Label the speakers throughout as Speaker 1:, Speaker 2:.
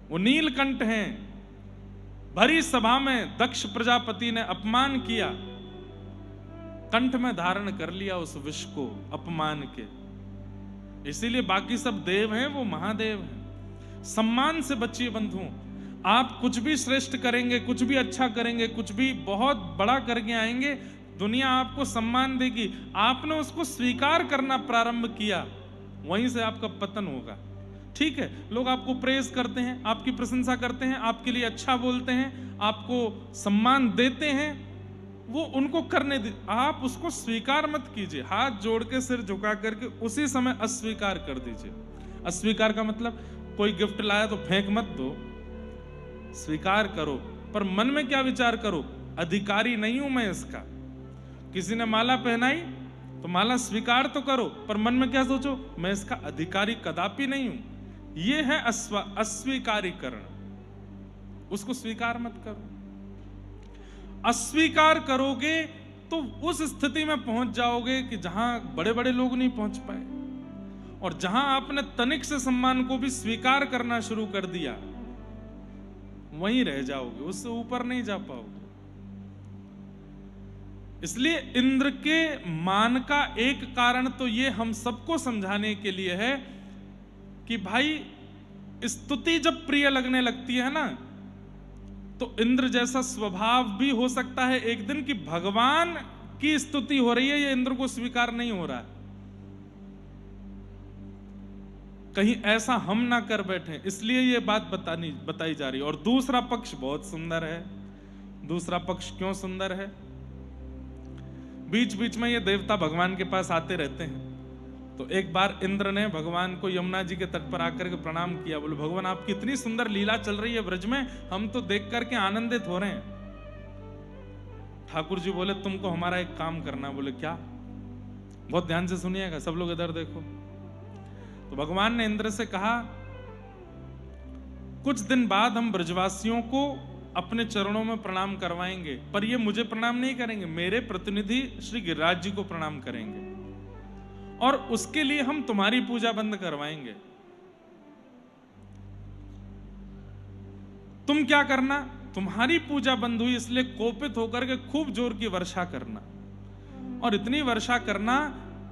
Speaker 1: वो नीलकंठ हैं। भरी सभा में दक्ष प्रजापति ने अपमान किया, कंठ में धारण कर लिया उस विष को अपमान के। इसीलिए बाकी सब देव हैं, वो महादेव हैं। सम्मान से बचिए बंधुओं। आप कुछ भी श्रेष्ठ करेंगे, कुछ भी अच्छा करेंगे, कुछ भी बहुत बड़ा करके आएंगे, दुनिया आपको सम्मान देगी। आपने उसको स्वीकार करना प्रारंभ किया, वहीं से आपका पतन होगा। ठीक है, लोग आपको प्रेज करते हैं, आपकी प्रशंसा करते हैं, आपके लिए अच्छा बोलते हैं, आपको सम्मान देते हैं, वो उनको करने दे, आप उसको स्वीकार मत कीजिए। हाथ जोड़ के सिर झुका करके उसी समय अस्वीकार कर दीजिए। अस्वीकार का मतलब कोई गिफ्ट लाया तो फेंक मत दो, स्वीकार करो। पर मन में क्या विचार करो, अधिकारी नहीं हूं मैं इसका। किसी ने माला पहनाई तो माला स्वीकार तो करो, पर मन में क्या सोचो, मैं इसका अधिकारी कदापि नहीं हूं। यह है अस्वीकारीकरण। उसको स्वीकार मत करो। अस्वीकार करोगे तो उस स्थिति में पहुंच जाओगे कि जहां बड़े बड़े लोग नहीं पहुंच पाए, और जहां आपने तनिक से सम्मान को भी स्वीकार करना शुरू कर दिया, वहीं रह जाओगे, उससे ऊपर नहीं जा पाओगे। इसलिए इंद्र के मान का एक कारण तो ये हम सबको समझाने के लिए है कि भाई स्तुति जब प्रिय लगने लगती है ना, तो इंद्र जैसा स्वभाव भी हो सकता है एक दिन कि भगवान की स्तुति हो रही है, ये इंद्र को स्वीकार नहीं हो रहा है, कहीं ऐसा हम ना कर बैठे, इसलिए ये बात बताई जा रही है। और दूसरा पक्ष बहुत सुंदर है। दूसरा पक्ष क्यों सुंदर है? बीच बीच में ये देवता भगवान के पास आते रहते हैं। तो एक बार इंद्र ने भगवान को यमुना जी के तट पर आकर के प्रणाम किया। बोले भगवान आपकी इतनी सुंदर लीला चल रही है ब्रज में, हम तो देख करके आनंदित हो रहे हैं। ठाकुर जी बोले तुमको हमारा एक काम करना। बोले क्या? बहुत ध्यान से सुनिएगा, सब लोग इधर देखो। तो भगवान ने इंद्र से कहा कुछ दिन बाद हम ब्रजवासियों को अपने चरणों में प्रणाम करवाएंगे, पर ये मुझे प्रणाम नहीं करेंगे, मेरे प्रतिनिधि श्री गिरिराज जी को प्रणाम करेंगे, और उसके लिए हम तुम्हारी पूजा बंद करवाएंगे। तुम क्या करना, तुम्हारी पूजा बंद हुई इसलिए कोपित होकर के खूब जोर की वर्षा करना, और इतनी वर्षा करना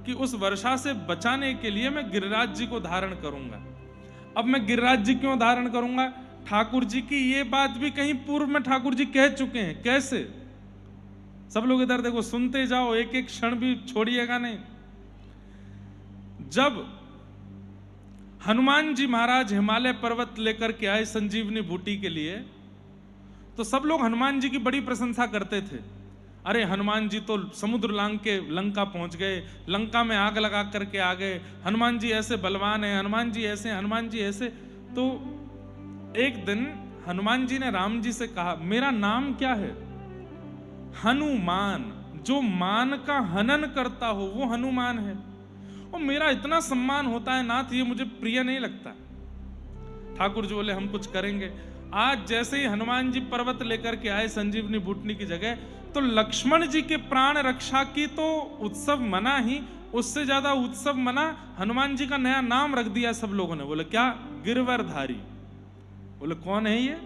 Speaker 1: कि उस वर्षा से बचाने के लिए मैं गिरिराज जी को धारण करूंगा। अब मैं गिरिराज जी क्यों धारण करूंगा? ठाकुर जी की ये बात भी कहीं पूर्व में ठाकुर जी कह चुके हैं। कैसे? सब लोग इधर देखो, सुनते जाओ, एक एक क्षण भी छोड़िएगा नहीं। जब हनुमान जी महाराज हिमालय पर्वत लेकर के आए संजीवनी बूटी के लिए, तो सब लोग हनुमान जी की बड़ी प्रशंसा करते थे। अरे हनुमान जी तो समुद्र लांग के लंका पहुंच गए, लंका में आग लगा करके आ गए, हनुमान जी ऐसे बलवान हैं, हनुमान जी ऐसे, हनुमान जी ऐसे। तो एक दिन हनुमान जी ने राम जी से कहा मेरा नाम क्या है? हनुमान। जो मान का हनन करता हो वो हनुमान है। और मेरा इतना सम्मान होता है नाथ, ये मुझे प्रिय नहीं लगता। ठाकुर जी बोले हम कुछ करेंगे। आज जैसे ही हनुमान जी पर्वत लेकर के आए संजीवनी बूटनी की जगह, तो लक्ष्मण जी के प्राण रक्षा की तो उत्सव मना ही, उससे ज्यादा उत्सव मना हनुमान जी का नया नाम रख दिया सब लोगों ने। बोले क्या? गिरवरधारी। बोले कौन है ये?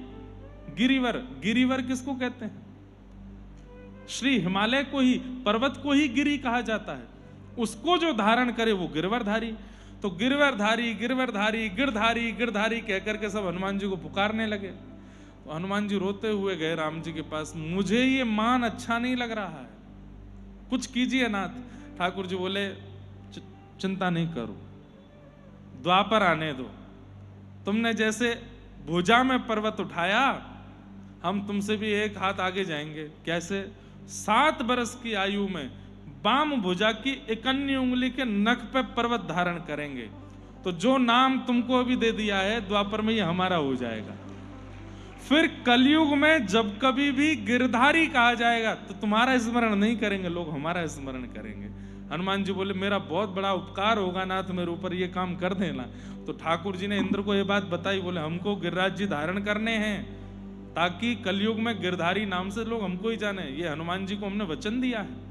Speaker 1: गिरिवर। गिरिवर किसको कहते हैं? श्री हिमालय को ही, पर्वत को ही गिरी कहा जाता है। उसको जो धारण करे वो गिरवरधारी। तो गिरवरधारी गिरवरधारी गिरधारी गिरधारी कहकर के सब हनुमान जी को पुकारने लगे। तो हनुमान जी रोते हुए गए राम जी के पास, मुझे ये मान अच्छा नहीं लग रहा है, कुछ कीजिए नाथ। ठाकुर जी बोले चिंता नहीं करो, द्वापर आने दो। तुमने जैसे भुजा में पर्वत उठाया, हम तुमसे भी एक हाथ आगे जाएंगे। कैसे? 7 बरस की आयु में बाम भुजा की 51 उंगली के नख पे पर्वत धारण करेंगे। तो जो नाम तुमको अभी दे दिया है, द्वापर में ये हमारा हो जाएगा। फिर कलयुग में जब कभी भी गिरधारी कहा जाएगा तो तुम्हारा स्मरण नहीं करेंगे लोग, हमारा स्मरण करेंगे। हनुमान जी बोले मेरा बहुत बड़ा उपकार होगा नाथ, मेरे ऊपर ये काम कर देना। तो ठाकुर जी ने इंद्र को ये बात बताई। बोले हमको गिरिराज जी धारण करने हैं, ताकि कलयुग में गिरधारी नाम से लोग हमको ही जाने। ये हनुमान जी को हमने वचन दिया है।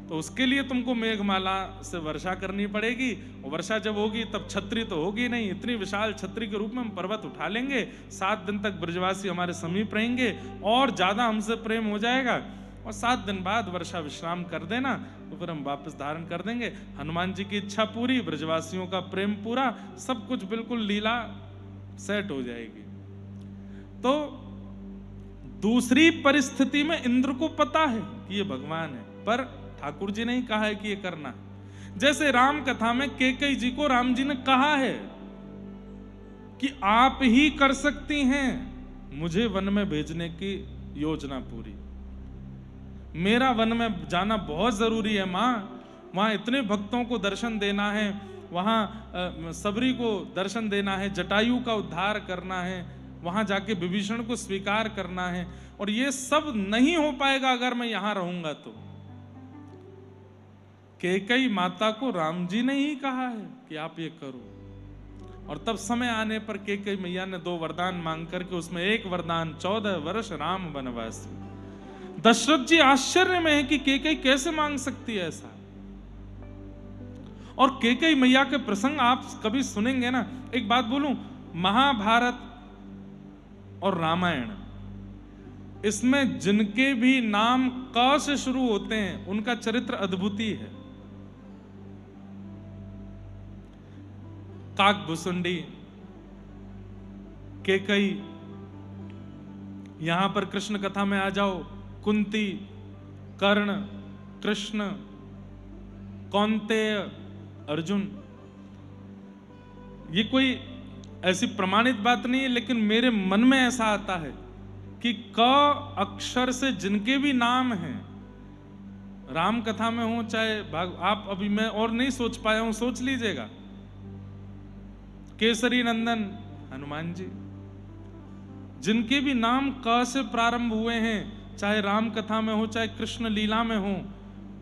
Speaker 1: तो उसके लिए तुमको मेघमाला से वर्षा करनी पड़ेगी, और वर्षा जब होगी तब छतरी तो होगी नहीं, इतनी विशाल छतरी के रूप में हम पर्वत उठा लेंगे, 7 दिन तक ब्रजवासी हमारे समीप रहेंगे और ज्यादा हमसे प्रेम हो जाएगा, और 7 दिन बाद वर्षा विश्राम कर देना, तो फिर हम वापस धारण कर देंगे। हनुमान जी की इच्छा पूरी, ब्रजवासियों का प्रेम पूरा, सब कुछ बिल्कुल लीला सेट हो जाएगी। तो दूसरी परिस्थिति में इंद्र को पता है कि ये भगवान है, पर ठाकुर जी ने ही कहा है कि ये करना है। जैसे राम कथा में कैकेयी जी को राम जी ने कहा है कि आप ही कर सकती हैं मुझे वन में भेजने की योजना पूरी, मेरा वन में जाना बहुत जरूरी है मां, वहां इतने भक्तों को दर्शन देना है, वहां सबरी को दर्शन देना है, जटायु का उद्धार करना है, वहां जाके विभीषण को स्वीकार करना है, और ये सब नहीं हो पाएगा अगर मैं यहां रहूंगा। तो कैकेयी माता को राम जी ने ही कहा है कि आप ये करो, और तब समय आने पर कैकेयी मैया ने 2 वरदान मांग करके उसमें एक वरदान 14 वर्ष राम वनवास। दशरथ जी आश्चर्य में है कि कैकेयी कैसे मांग सकती है ऐसा। और कैकेयी मैया के प्रसंग आप कभी सुनेंगे ना, एक बात बोलूं, महाभारत और रामायण, इसमें जिनके भी नाम क से शुरू होते हैं उनका चरित्र अद्भुत ही है। काकभुसुंडी, कैकेयी, यहां पर कृष्ण कथा में आ जाओ, कुंती, कर्ण, कृष्ण, कौन्तेय, अर्जुन। ये कोई ऐसी प्रमाणित बात नहीं है, लेकिन मेरे मन में ऐसा आता है कि क अक्षर से जिनके भी नाम हैं, राम कथा में हो चाहे आप अभी मैं और नहीं सोच पाया हूं, सोच लीजिएगा, केसरी नंदन हनुमान जी, जिनके भी नाम क से प्रारंभ हुए हैं, चाहे राम कथा में हो चाहे कृष्ण लीला में हो,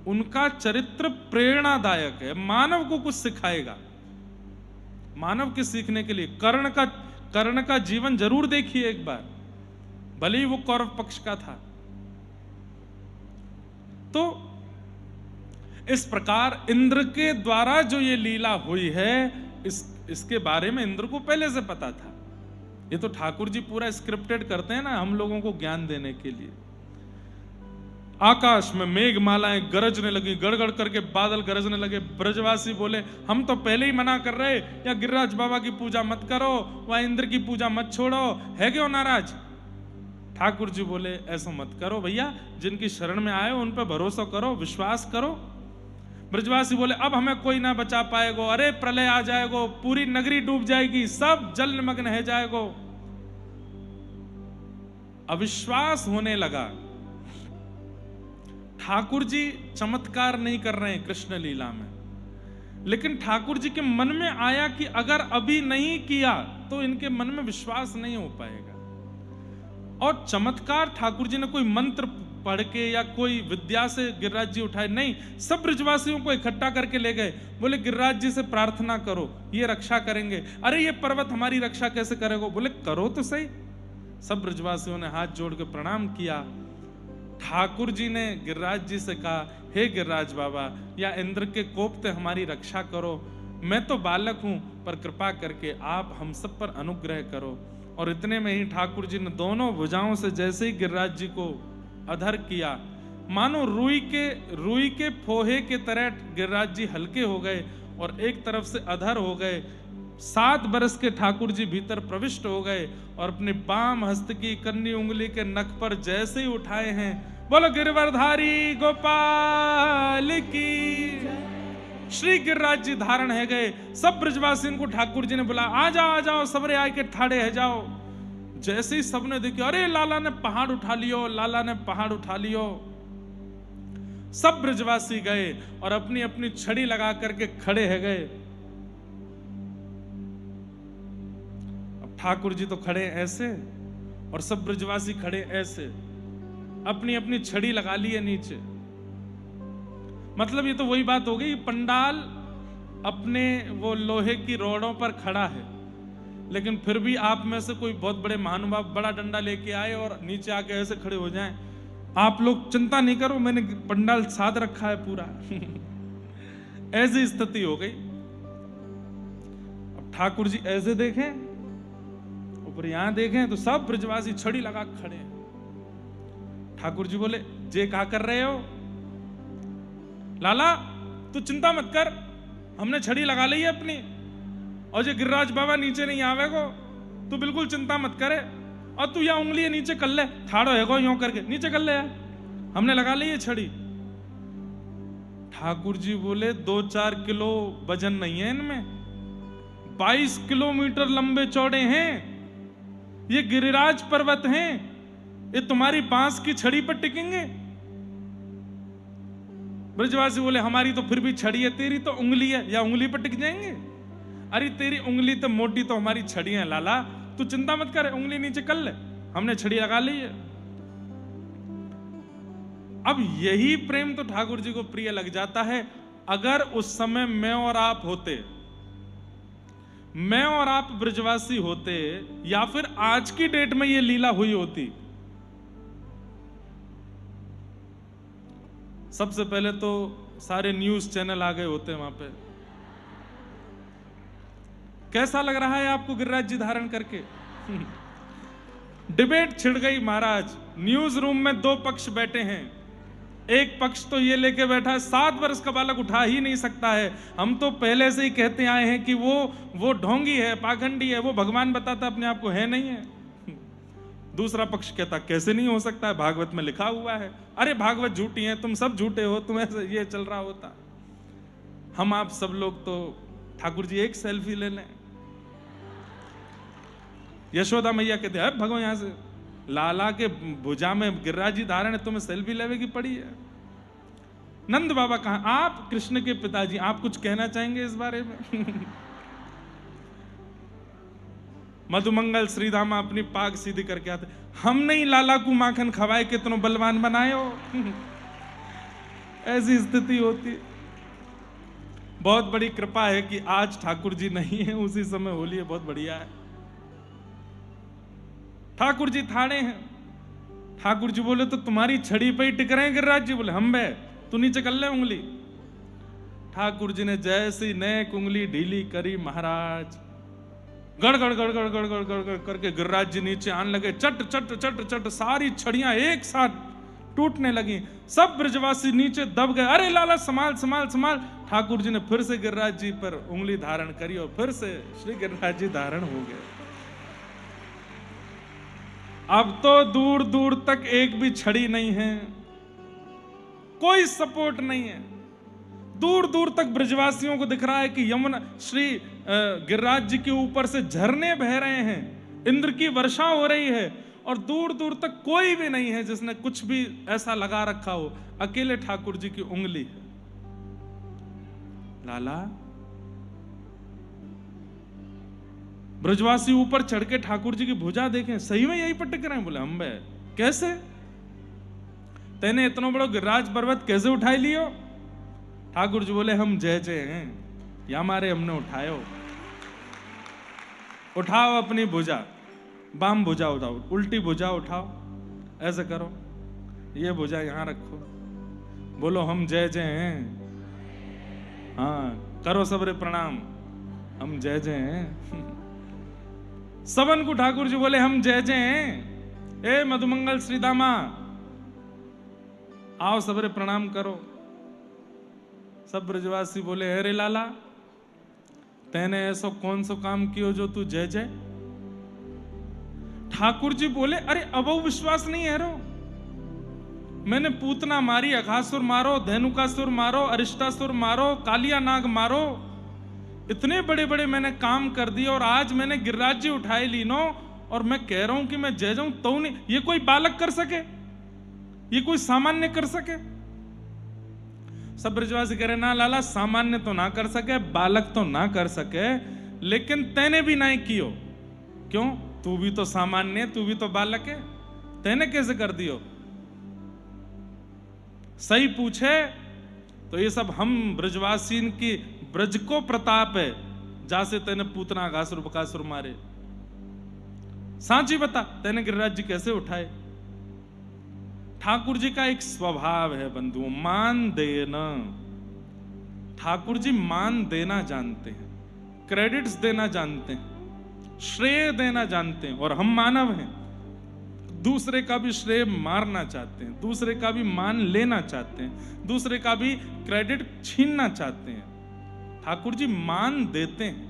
Speaker 1: उनका चरित्र प्रेरणादायक है, मानव को कुछ सिखाएगा, मानव के सीखने के लिए। कर्ण का जीवन जरूर देखिए एक बार, भले ही वो कौरव पक्ष का था। तो इस प्रकार इंद्र के द्वारा जो ये लीला हुई है, इसके बारे में इंद्र को पहले से पता था। ये तो ठाकुर जी पूरा स्क्रिप्टेड करते हैं ना हम लोगों को ज्ञान देने के लिए। आकाश में मेघमालाएं गरजने लगी, गड़गड़ करके बादल गरजने लगे। ब्रजवासी बोले हम तो पहले ही मना कर रहे, या गिरिराज बाबा की पूजा मत करो, वह इंद्र की पूजा मत छोड़ो, है क्यों नाराज? ठाकुर जी बोले ऐसा मत करो भैया, जिनकी शरण में आए उन पर भरोसा करो, विश्वास करो। ब्रजवासी बोले अब हमें कोई ना बचा पाएगो, अरे प्रलय आ जाएगो, पूरी नगरी डूब जाएगी, सब जल निमग्न है जाएगो। अविश्वास होने लगा। ठाकुर जी चमत्कार नहीं कर रहे हैं कृष्ण लीला में, लेकिन ठाकुर जी के मन में आया कि अगर अभी नहीं किया तो इनके मन में विश्वास नहीं हो पाएगा। और चमत्कार ठाकुर जी ने कोई मंत्र पढ़ के या कोई विद्या से गिरिराज जी उठाए नहीं, सब ब्रजवासियों को इकट्ठा करके ले गए। बोले गिरिराज जी से प्रार्थना करो, ये रक्षा करेंगे। अरे ये पर्वत हमारी रक्षा कैसे करेगा? बोले करो तो सही। सब ब्रजवासियों ने हाथ जोड़ के प्रणाम किया। ठाकुर जी ने गिरिराज जी से कहा, हे गिरिराज बाबा, या इंद्र के कोप से हमारी रक्षा करो, मैं तो बालक हूं, पर कृपा करके आप हम सब पर अनुग्रह करो। और इतने में ही ठाकुर जी ने दोनों भुजाओं से जैसे ही गिरिराज जी को अधर किया, मानो रुई के फोहे के तरह गिरिराज जी हल्के हो गए और एक तरफ से अधर हो गए। 7 बरस के ठाकुर जी भीतर प्रविष्ट हो गए और अपने बाम हस्त की कन्नी उंगली के नख पर जैसे ही उठाए हैं, बोलो गिरवरधारी गोपाल की। श्री गिरिराज जी धारण है गए। सब ब्रजवासियों को ठाकुर जी ने बोला आ जाओ सबरे आए के ठाड़े है जाओ। जैसे ही सबने देखा, अरे लाला ने पहाड़ उठा लियो, लाला ने पहाड़ उठा लियो। सब ब्रजवासी गए और अपनी अपनी छड़ी लगा करके खड़े है गए। अब ठाकुर जी तो खड़े ऐसे और सब ब्रजवासी खड़े ऐसे, अपनी अपनी छड़ी लगा ली है नीचे। मतलब ये तो वही बात हो गई, पंडाल अपने वो लोहे की रोडों पर खड़ा है, लेकिन फिर भी आप में से कोई बहुत बड़े महानुभाव बड़ा डंडा लेके आए और नीचे आके ऐसे खड़े हो जाएं, आप लोग चिंता नहीं करो, मैंने पंडाल साध रखा है पूरा। ऐसी स्थिति हो गई। अब ठाकुर जी ऐसे देखें, ऊपर यहां देखें तो सब ब्रजवासी छड़ी लगा खड़े हैं। ठाकुर जी बोले, जे क्या कर रहे हो? लाला तू चिंता मत कर, हमने छड़ी लगा ली है अपनी, और जो गिरिराज बाबा नीचे नहीं आवेगो, तू बिल्कुल चिंता मत करे, और तू यहाँ उंगली नीचे कर ले, ठाड़ो है यूं करके नीचे कर ले, हमने लगा ली है छड़ी। ठाकुर जी बोले 2-4 किलो वजन नहीं है इनमें, 22 किलोमीटर लंबे चौड़े हैं, ये गिरिराज पर्वत हैं, ये तुम्हारी बांस की छड़ी पर टिकेंगे? ब्रजवासी बोले, हमारी तो फिर भी छड़ी है, तेरी तो उंगली है, या उंगली पर टिक जाएंगे? अरे तेरी उंगली तो मोटी, तो हमारी छड़ी है लाला, तू चिंता मत कर, उंगली नीचे कर ले, हमने छड़ी लगा ली है। अब यही प्रेम तो ठाकुर जी को प्रिय लग जाता है। अगर उस समय मैं और आप होते, मैं और आप ब्रजवासी होते, या फिर आज की डेट में ये लीला हुई होती, सबसे पहले तो सारे न्यूज चैनल आ गए होते वहां पे। कैसा लग रहा है आपको गिरिराज जी धारण करके? डिबेट छिड़ गई महाराज। न्यूज रूम में 2 पक्ष बैठे हैं। एक पक्ष तो ये लेके बैठा है 7 वर्ष का बालक उठा ही नहीं सकता है, हम तो पहले से ही कहते आए हैं कि वो ढोंगी है, पाखंडी है, वो भगवान बताता अपने आप को है नहीं है। दूसरा पक्ष कहता कैसे नहीं हो सकता है, भागवत में लिखा हुआ है। अरे भागवत झूठी है, तुम सब झूठे हो, तुम ऐसे ये चल रहा होता। हम आप सब लोग तो ठाकुर जी एक सेल्फी ले लें। यशोदा मैया कहते हैं भगो यहां से, लाला के भुजा में गिरिराज जी धारण है, तुम्हें सेल्फी लेवे की पड़ी है। नंद बाबा कहा, आप कृष्ण के पिताजी, आप कुछ कहना चाहेंगे इस बारे में? मधुमंगल श्रीधामा अपनी पाग सीधी करके आते, हम नहीं लाला को माखन खवाए कितनों बलवान बनाए हो। ऐसी स्थिति होती। बहुत बड़ी कृपा है कि आज ठाकुर जी नहीं है, उसी समय होली है, बहुत बढ़िया है। ठाकुर जी थाड़े हैं। ठाकुर जी बोले, तो तुम्हारी छड़ी पे ही टिक रहे हैं गिरिराज जी? बोले, हम बे, तू नीचे कर ले उंगली। ठाकुर जी ने जैसी नेक उंगली ढीली करी महाराज, गड़ गड़ गड़ गड़ गड़ गड़ गड़ गड़ करके गिरिराज जी नीचे आने लगे। चट चट चट चट सारी छड़ियां एक साथ टूटने लगी। सब ब्रजवासी नीचे दब गए। अरे लाला संभाल संभाल संभाल। ठाकुर जी ने फिर से गिरिराज जी पर उंगली धारण करी और फिर से श्री गिरिराज जी धारण हो गए। अब तो दूर दूर तक एक भी छड़ी नहीं है, कोई सपोर्ट नहीं है। दूर दूर तक ब्रजवासियों को दिख रहा है कि यमुना श्री गिरिराज जी के ऊपर से झरने बह रहे हैं, इंद्र की वर्षा हो रही है, और दूर दूर तक कोई भी नहीं है जिसने कुछ भी ऐसा लगा रखा हो। अकेले ठाकुर जी की उंगली है। लाला, ब्रजवासी ऊपर चढ़ के ठाकुर जी की भुजा देखें, सही में यही पर टिक रहे हैं। बोले, हम बे कैसे? तेने इतना बड़ा गिरिराज पर्वत कैसे उठाई लियो? ठाकुर जी बोले, हम जय जय हैं, या हमारे हमने उठायो। उठाओ अपनी भुजा, बाम भुजा उठाओ, उल्टी भुजा उठाओ, ऐसे करो, ये भुजा यहां रखो, बोलो हम जय जय हैं। हाँ, करो सबरे प्रणाम, हम जय जय हैं। सबन को ठाकुर जी बोले, हम जय जय हैं। ए मधुमंगल श्रीदामा, आओ सबरे प्रणाम करो। सब ब्रजवासी बोले, अरे लाला, तैने ऐसा कौन सा काम कियो जो तू जय जय? ठाकुर जी बोले, अरे अब विश्वास नहीं है रो, मैंने पूतना मारी, अघासुर मारो, धेनुकासुर मारो, अरिष्टासुर मारो, कालिया नाग मारो, इतने बड़े बड़े मैंने काम कर दिए, और आज मैंने गिरिराज जी उठाए ली नो, और मैं कह रहा हूं कि मैं जय जाऊं तो नहीं। ये कोई बालक कर सके? ये कोई सामान्य कर सके? सब ब्रजवासी कह रहे, ना लाला, सामान्य तो ना कर सके, बालक तो ना कर सके, लेकिन तैने भी नहीं कियो। क्यों? तू भी तो सामान्य, तू भी तो बालक है, तैने कैसे कर दियो? सही पूछे तो ये सब हम ब्रजवासी की ब्रज को प्रताप है, जासे तेने पूतना घासुर बकासुर मारे। सांची बता, तेने गिरिराज जी कैसे उठाए? ठाकुर जी का एक स्वभाव है बंधुओं, मान देना। ठाकुर जी मान देना जानते हैं, क्रेडिट्स देना जानते हैं, श्रेय देना जानते हैं। और हम मानव हैं, दूसरे का भी श्रेय मारना चाहते हैं, दूसरे का भी मान लेना चाहते हैं, दूसरे का भी क्रेडिट छीनना चाहते हैं। ठाकुर जी मान देते हैं।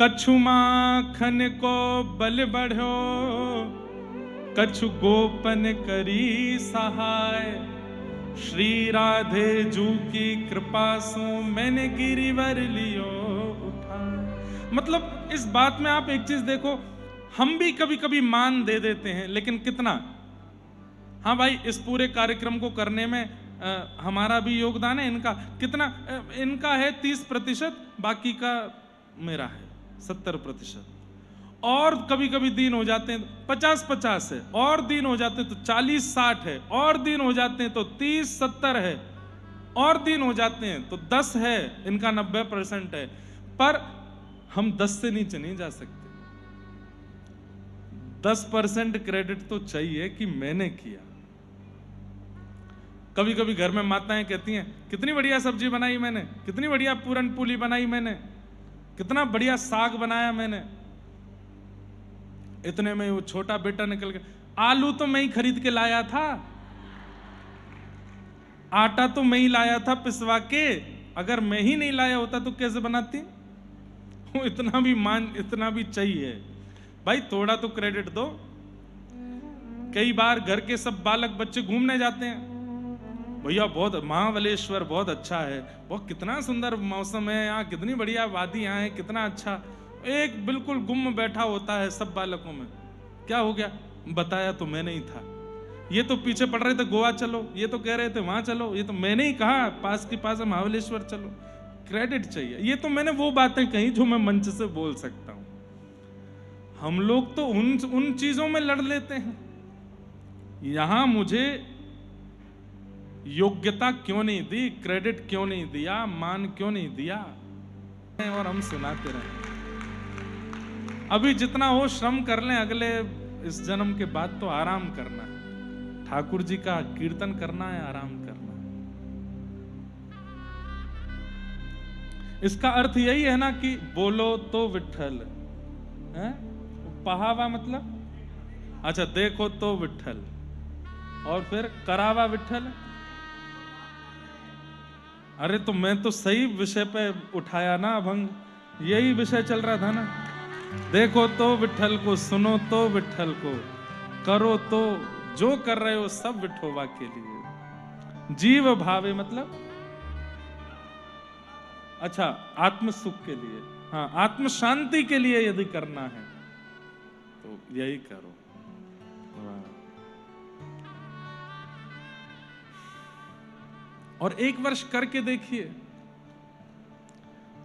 Speaker 1: कछु माखन को बल बढ़ो, कछु गोपन करी सहाय, श्री राधे जू की कृपा सो मैंने गिरिवर लियो उठाए। मतलब इस बात में आप एक चीज देखो, हम भी कभी कभी मान दे देते हैं, लेकिन कितना? हाँ भाई, इस पूरे कार्यक्रम को करने में हमारा भी योगदान है, इनका कितना? इनका है 30%, बाकी का मेरा है 70%। और कभी कभी दिन हो जाते हैं 50-50 है, और दिन हो जाते हैं तो 40-60 है, और दिन हो जाते हैं तो 30-70 है, और दिन हो जाते हैं तो 10 है, इनका 90% है। पर हम 10 से नीचे नहीं जा सकते। 10% क्रेडिट तो चाहिए कि मैंने किया। कभी कभी घर में माताएं कहती हैं, कितनी बढ़िया सब्जी बनाई मैंने, कितनी बढ़िया पूरन पूली बनाई मैंने, कितना बढ़िया साग बनाया मैंने। इतने में वो छोटा बेटा निकल गया, आलू तो मैं ही खरीद के लाया था, आटा तो मैं ही लाया था पिसवा के, अगर मैं ही नहीं लाया होता तो कैसे बनाती? वो इतना भी चाहिए भाई, थोड़ा तो क्रेडिट दो। कई बार घर के सब बालक बच्चे घूमने जाते हैं, भैया बहुत महाबलेश्वर बहुत अच्छा है, बहुत कितना सुंदर मौसम है यहाँ, कितनी बढ़िया वादियां हैं, कितना अच्छा। एक बिल्कुल गुम बैठा होता है सब बालकों में। क्या हो गया? बताया तो मैं नहीं था, ये तो पीछे पड़ रहे थे गोवा चलो, ये तो कह रहे थे वहां चलो, ये तो मैंने ही कहा पास के पास है महाबलेश्वर चलो। क्रेडिट चाहिए। ये तो मैंने वो बातें कही जो मैं मंच से बोल सकता हूं। हम लोग तो उन चीजों में लड़ लेते हैं। यहां मुझे योग्यता क्यों नहीं दी, क्रेडिट क्यों नहीं दिया, मान क्यों नहीं दिया, और हम सुनाते रहे। अभी जितना हो श्रम कर लें, अगले इस जन्म के बाद तो आराम करना है, ठाकुर जी का कीर्तन करना है, आराम करना है। इसका अर्थ यही है ना कि बोलो तो विठ्ठल है, पहावा मतलब अच्छा, देखो तो विठ्ठल, और फिर करावा विठ्ठल। अरे तो मैं तो सही विषय पे उठाया ना अभंग, यही विषय चल रहा था ना। देखो तो विठ्ठल को, सुनो तो विठ्ठल को, करो तो जो कर रहे हो सब विठोबा के लिए। जीव भावे मतलब अच्छा आत्म सुख के लिए, हाँ आत्म शांति के लिए यदि करना है तो यही करो। और 1 वर्ष करके देखिए,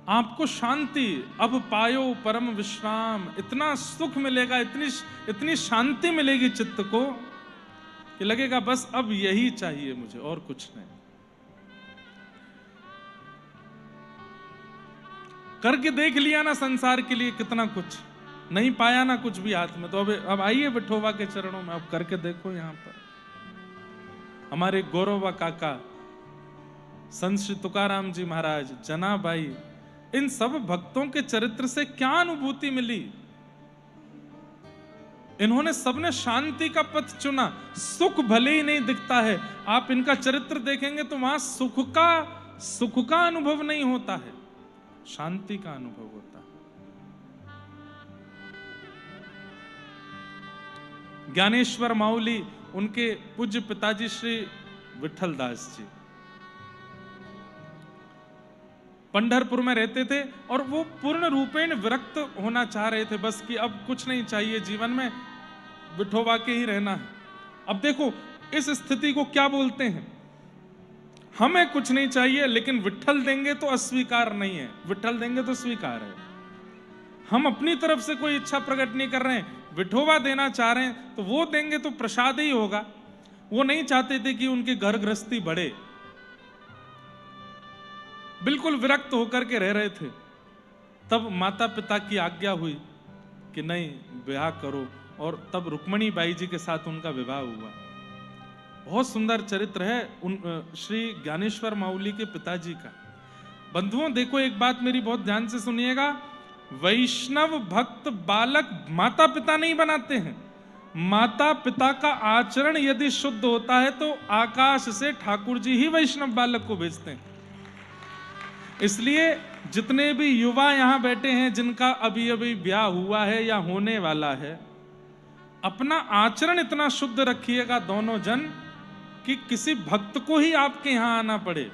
Speaker 1: आपको शांति, अब पायो परम विश्राम, इतना सुख मिलेगा, इतनी शांति मिलेगी चित्त को कि लगेगा बस अब यही चाहिए मुझे और कुछ नहीं। करके देख लिया ना संसार के लिए कितना कुछ, नहीं पाया ना कुछ भी हाथ में, तो अब आइए विठोबा के चरणों में, अब करके देखो। यहां पर हमारे गौरवा काका, संत श्री तुकाराम जी महाराज, जनाबाई, इन सब भक्तों के चरित्र से क्या अनुभूति मिली। इन्होंने सबने शांति का पथ चुना। सुख भले ही नहीं दिखता है, आप इनका चरित्र देखेंगे तो वहां सुख का अनुभव नहीं होता है, शांति का अनुभव होता है। ज्ञानेश्वर माउली, उनके पूज्य पिताजी श्री विठल दास जी पंढरपुर में रहते थे, और वो पूर्ण रूपेण विरक्त होना चाह रहे थे, बस कि अब कुछ नहीं चाहिए जीवन में, विठोबा के ही रहना है। अब देखो इस स्थिति को क्या बोलते हैं, हमें कुछ नहीं चाहिए लेकिन विठल देंगे तो अस्वीकार नहीं है, विठल देंगे तो स्वीकार है। हम अपनी तरफ से कोई इच्छा प्रकट नहीं कर रहे हैं, विठोबा देना चाह रहे हैं तो वो देंगे तो प्रसाद ही होगा। वो नहीं चाहते थे कि उनकी घर गृहस्थी बढ़े, बिल्कुल विरक्त होकर के रह रहे थे। तब माता पिता की आज्ञा हुई कि नहीं ब्याह करो, और तब रुक्मणी बाई जी के साथ उनका विवाह हुआ। बहुत सुंदर चरित्र है श्री ज्ञानेश्वर माउली के पिताजी का। बंधुओं देखो, एक बात मेरी बहुत ध्यान से सुनिएगा, वैष्णव भक्त बालक माता पिता नहीं बनाते हैं। माता पिता का आचरण यदि शुद्ध होता है तो आकाश से ठाकुर जी ही वैष्णव बालक को भेजते हैं। इसलिए जितने भी युवा यहां बैठे हैं जिनका अभी अभी ब्याह हुआ है या होने वाला है, अपना आचरण इतना शुद्ध रखिएगा दोनों जन कि किसी भक्त को ही आपके यहां आना पड़े।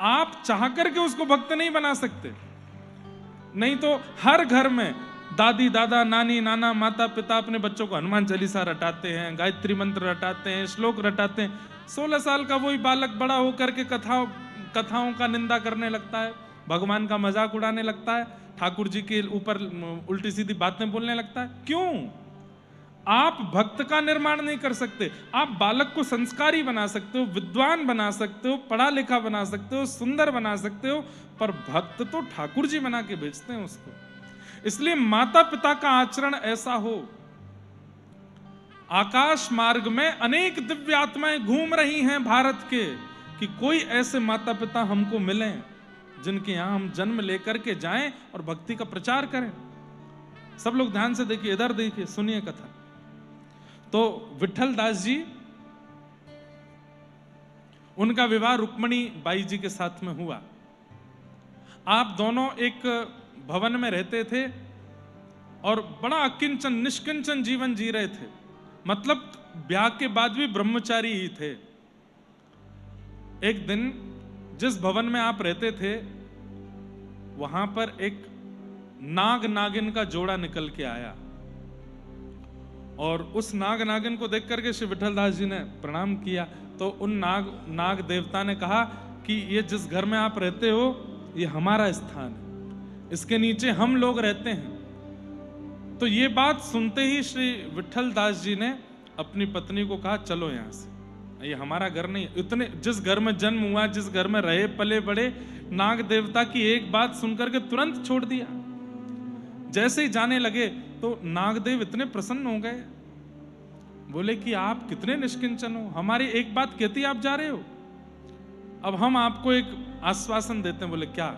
Speaker 1: आप चाह करके उसको भक्त नहीं बना सकते। नहीं तो हर घर में दादी दादा नानी नाना माता पिता अपने बच्चों को हनुमान चालीसा रटाते हैं, गायत्री मंत्र रटाते हैं, श्लोक रटाते हैं। 16 साल का वही बालक बड़ा होकर के कथाओं का निंदा करने लगता है, भगवान का मजाक उड़ाने लगता है, ठाकुर जी के ऊपर उल्टी सीधी बातें बोलने लगता है। क्यों? आप भक्त का निर्माण नहीं कर सकते। आप बालक को संस्कारी बना सकते हो, विद्वान बना सकते हो, पढ़ा लिखा बना सकते हो, सुंदर बना सकते हो, पर भक्त तो ठाकुर जी बना के भेजते हैं उसको। इसलिए माता पिता का आचरण ऐसा हो। आकाश मार्ग में अनेक दिव्य आत्माएं घूम रही हैं भारत के, कि कोई ऐसे माता पिता हमको मिले जिनके यहां हम जन्म लेकर के जाएं और भक्ति का प्रचार करें। सब लोग ध्यान से देखिए, इधर देखिए, सुनिए कथा। तो विठल दास जी, उनका विवाह रुक्मणी बाई जी के साथ में हुआ। आप दोनों एक भवन में रहते थे और बड़ा अकिंचन निष्किंचन जीवन जी रहे थे। मतलब ब्याह के बाद भी ब्रह्मचारी ही थे। एक दिन जिस भवन में आप रहते थे वहां पर एक नाग नागिन का जोड़ा निकल के आया, और उस नाग नागिन को देख करके श्री विठल दास जी ने प्रणाम किया। तो उन नाग देवता ने कहा कि ये जिस घर में आप रहते हो ये हमारा स्थान है, इसके नीचे हम लोग रहते हैं। तो ये बात सुनते ही श्री विठल दास जी ने अपनी पत्नी को कहा, चलो यहां से, ये हमारा घर नहीं। इतने जिस घर में जन्म हुआ, जिस घर में रहे पले बड़े, नाग देवता की एक बात सुनकर के तुरंत छोड़ दिया। जैसे ही जाने लगे तो नागदेव इतने प्रसन्न हो गए, बोले कि आप कितने निष्किंचन हो, हमारी एक बात कहती आप जा रहे हो। अब हम आपको एक आश्वासन देते हैं। बोले क्या?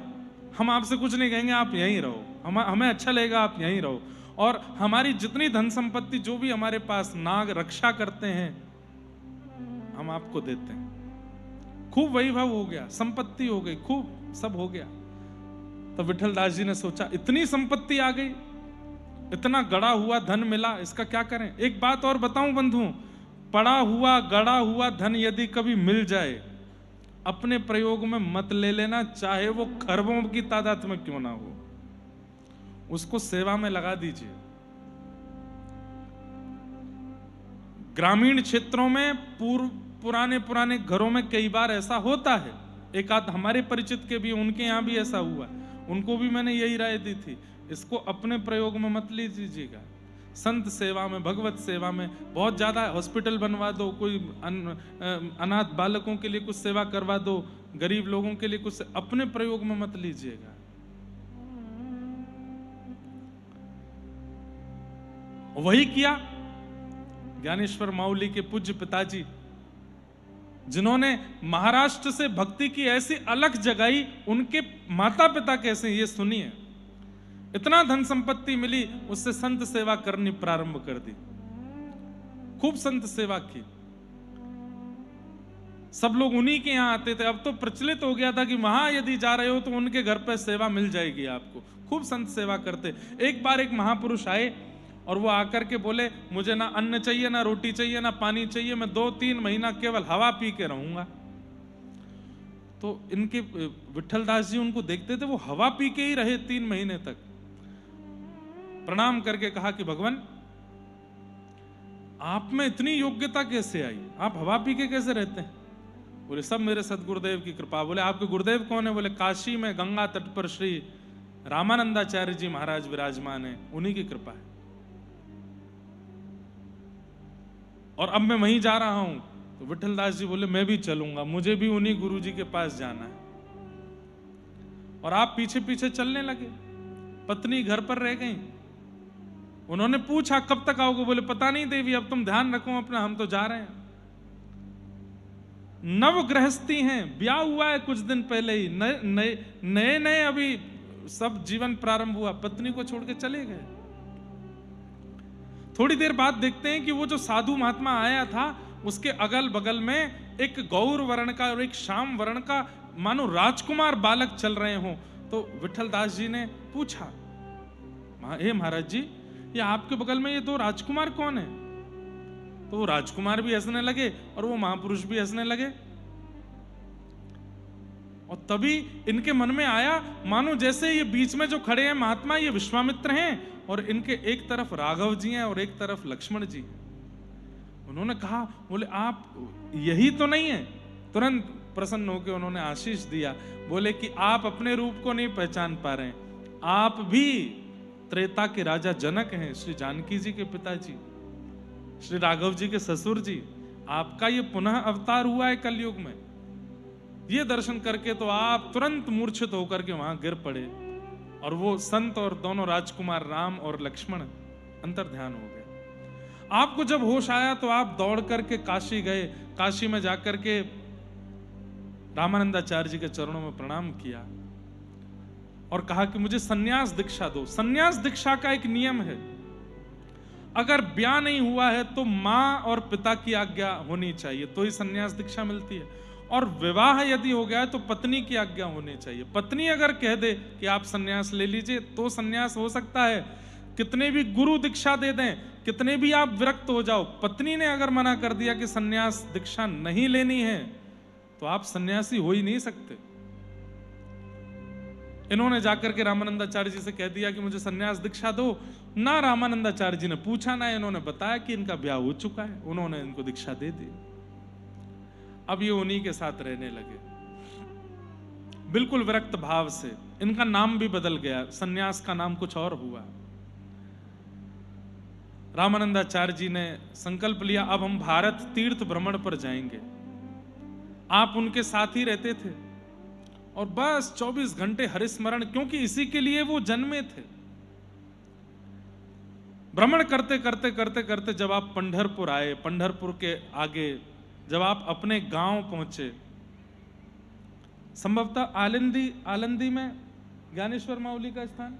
Speaker 1: हम आपसे कुछ नहीं कहेंगे, आप यहीं रहो, हमें अच्छा लगेगा आप यहीं रहो, और हमारी जितनी धन संपत्ति जो भी हमारे पास नाग रक्षा करते हैं हम आपको देते हैं। खूब वैभव हो गया, संपत्ति हो गई, खूब सब हो गया। तो विठल दास जी ने सोचा, इतनी संपत्ति आ गई, इतना गड़ा हुआ धन मिला, इसका क्या करें। एक बात और बताऊं बंधुओं, पड़ा हुआ गड़ा हुआ धन यदि कभी मिल जाए, अपने प्रयोग में मत ले लेना, चाहे वो खरबों की तादाद में क्यों ना हो, उसको सेवा में लगा दीजिए। ग्रामीण क्षेत्रों में पुराने घरों में कई बार ऐसा होता है। एक आध हमारे परिचित के भी, उनके यहां भी ऐसा हुआ, उनको भी मैंने यही राय दी थी, इसको अपने प्रयोग में मत लीजिएगा। संत सेवा में, भगवत सेवा में, बहुत ज्यादा हॉस्पिटल बनवा दो, कोई अनाथ बालकों के लिए कुछ सेवा करवा दो, गरीब लोगों के लिए कुछ, अपने प्रयोग में मत लीजिएगा। वही किया ज्ञानेश्वर माउली के पूज्य पिताजी, जिन्होंने महाराष्ट्र से भक्ति की ऐसी अलख जगाई। उनके माता पिता कैसे, ये सुनिए, इतना धन संपत्ति मिली, उससे संत सेवा करनी प्रारंभ कर दी, खूब संत सेवा की। सब लोग उन्हीं के यहां आते थे। अब तो प्रचलित हो गया था कि वहां यदि जा रहे हो तो उनके घर पर सेवा मिल जाएगी आपको। खूब संत सेवा करते। एक बार एक महापुरुष आए और वो आकर के बोले, मुझे ना अन्न चाहिए, ना रोटी चाहिए, ना पानी चाहिए, मैं 2-3 महीना केवल हवा पी के रहूंगा। तो इनके विठल दास जी उनको देखते थे, वो हवा पी के ही रहे 3 महीने तक। प्रणाम करके कहा कि भगवान, आप में इतनी योग्यता कैसे आई, आप हवा पी के कैसे रहते हैं? बोले सब मेरे सदगुरुदेव की कृपा। बोले आपके गुरुदेव कौन है? बोले काशी में गंगा तट पर श्री रामानंदाचार्य जी महाराज विराजमान है, उन्हीं की कृपा है। और अब मैं वहीं जा रहा हूं। तो विठल दास जी बोले मैं भी चलूंगा, मुझे भी उन्हीं गुरु जी के पास जाना है। और आप पीछे पीछे चलने लगे। पत्नी घर पर रह गई। उन्होंने पूछा कब तक आओगे? बोले पता नहीं देवी, अब तुम ध्यान रखो अपना, हम तो जा रहे हैं। नव गृहस्थी हैं, ब्याह हुआ है कुछ दिन पहले ही, नए नए अभी सब जीवन प्रारंभ हुआ, पत्नी को छोड़ के चले गए। थोड़ी देर बाद देखते हैं कि वो जो साधु महात्मा आया था उसके अगल बगल में एक गौर वर्ण का और एक श्याम वर्ण का मानो राजकुमार बालक चल रहे हो। तो विठल दास जी ने पूछा, हे महाराज जी, ये आपके बगल में ये दो राजकुमार कौन है? तो वो राजकुमार भी हंसने लगे और वो महापुरुष भी हंसने लगे। और तभी इनके मन में आया मानो जैसे ये बीच में जो खड़े हैं महात्मा ये विश्वामित्र हैं और इनके एक तरफ राघव जी हैं और एक तरफ लक्ष्मण जी। उन्होंने कहा, बोले आप यही तो नहीं है? तुरंत प्रसन्न होकर उन्होंने आशीष दिया, बोले कि आप अपने रूप को नहीं पहचान पा रहे हैं, आप भी त्रेता के राजा जनक हैं, श्री जानकी जी के पिताजी, श्री राघव जी के ससुर जी। आपका ये पुनः अवतार हुआ है कलयुग में। ये दर्शन करके तो आप तुरंत मूर्छित होकर के वहां गिर पड़े और वो संत और दोनों राजकुमार राम और लक्ष्मण अंतर ध्यान हो गए। आपको जब होश आया तो आप दौड़ करके काशी गए। काशी में जाकर के रामानंदाचार्य जी के चरणों में प्रणाम किया और कहा कि मुझे सन्यास दीक्षा दो। सन्यास दीक्षा का एक नियम है, अगर ब्याह नहीं हुआ है तो मां और पिता की आज्ञा होनी चाहिए तो ही सन्यास दीक्षा मिलती है, और विवाह यदि हो गया है तो पत्नी की आज्ञा होनी चाहिए। पत्नी अगर कह दे कि आप सन्यास ले लीजिए तो सन्यास हो सकता है। कितने भी गुरु दीक्षा दे दें, कितने भी आप विरक्त हो जाओ, पत्नी ने अगर मना कर दिया कि सन्यास दीक्षा नहीं लेनी है तो आप सन्यासी हो ही नहीं सकते। इन्होंने जाकर के रामानंदाचार्य जी से कह दिया कि मुझे सन्यास दीक्षा दो। ना रामानंदाचार्य जी ने पूछा, ना इन्होंने बताया कि इनका ब्याह हो चुका है, उन्होंने इनको दीक्षा दे दी। अब ये उन्हीं के साथ रहने लगे बिल्कुल विरक्त भाव से। इनका नाम भी बदल गया, सन्यास का नाम कुछ और हुआ। रामानंदाचार्य जी ने संकल्प लिया, अब हम भारत तीर्थ भ्रमण पर जाएंगे। आप उनके साथ ही रहते थे और बस 24 घंटे हरिस्मरण, क्योंकि इसी के लिए वो जन्मे थे। भ्रमण करते करते करते करते जब आप पंढरपुर आए, पंढरपुर के आगे जब आप अपने गांव पहुंचे, संभवतः आलंदी में ज्ञानेश्वर माउली का स्थान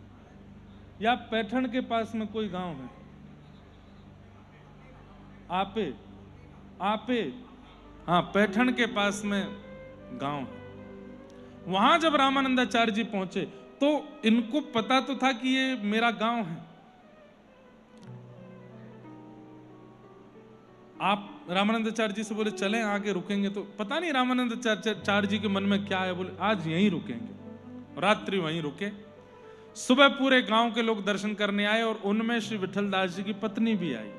Speaker 1: या पैठण के पास में कोई गांव है, आपे हाँ, पैठण के पास में गांव है। वहां जब रामानंदाचार्य जी पहुंचे तो इनको पता तो था कि ये मेरा गांव है। आप रामानंदाचार्य जी से बोले चलें आगे रुकेंगे, तो पता नहीं रामानंदाचार्य जी के मन में क्या है, बोले आज यहीं रुकेंगे। रात्रि वहीं रुके। सुबह पूरे गांव के लोग दर्शन करने आए और उनमें श्री विठल दास जी की पत्नी भी आई।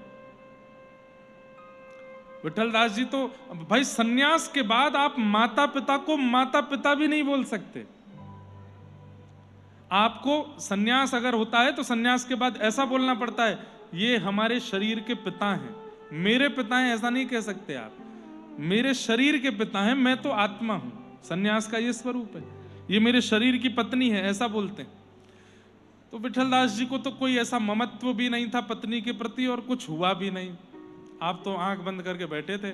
Speaker 1: विठल दास जी तो भाई सन्यास के बाद आप माता पिता को माता पिता भी नहीं बोल सकते। आपको सन्यास अगर होता है तो सन्यास के बाद ऐसा बोलना पड़ता है, ये हमारे शरीर के पिता हैं, मेरे पिता हैं, ऐसा नहीं कह सकते आप। मेरे शरीर के पिता हैं, मैं तो आत्मा हूं। सन्यास का ये स्वरूप है, ये मेरे शरीर की पत्नी है, ऐसा बोलते हैं। तो विठल दास जी को तो कोई ऐसा ममत्व भी नहीं था पत्नी के प्रति और कुछ हुआ भी नहीं। आप तो आंख बंद करके बैठे थे।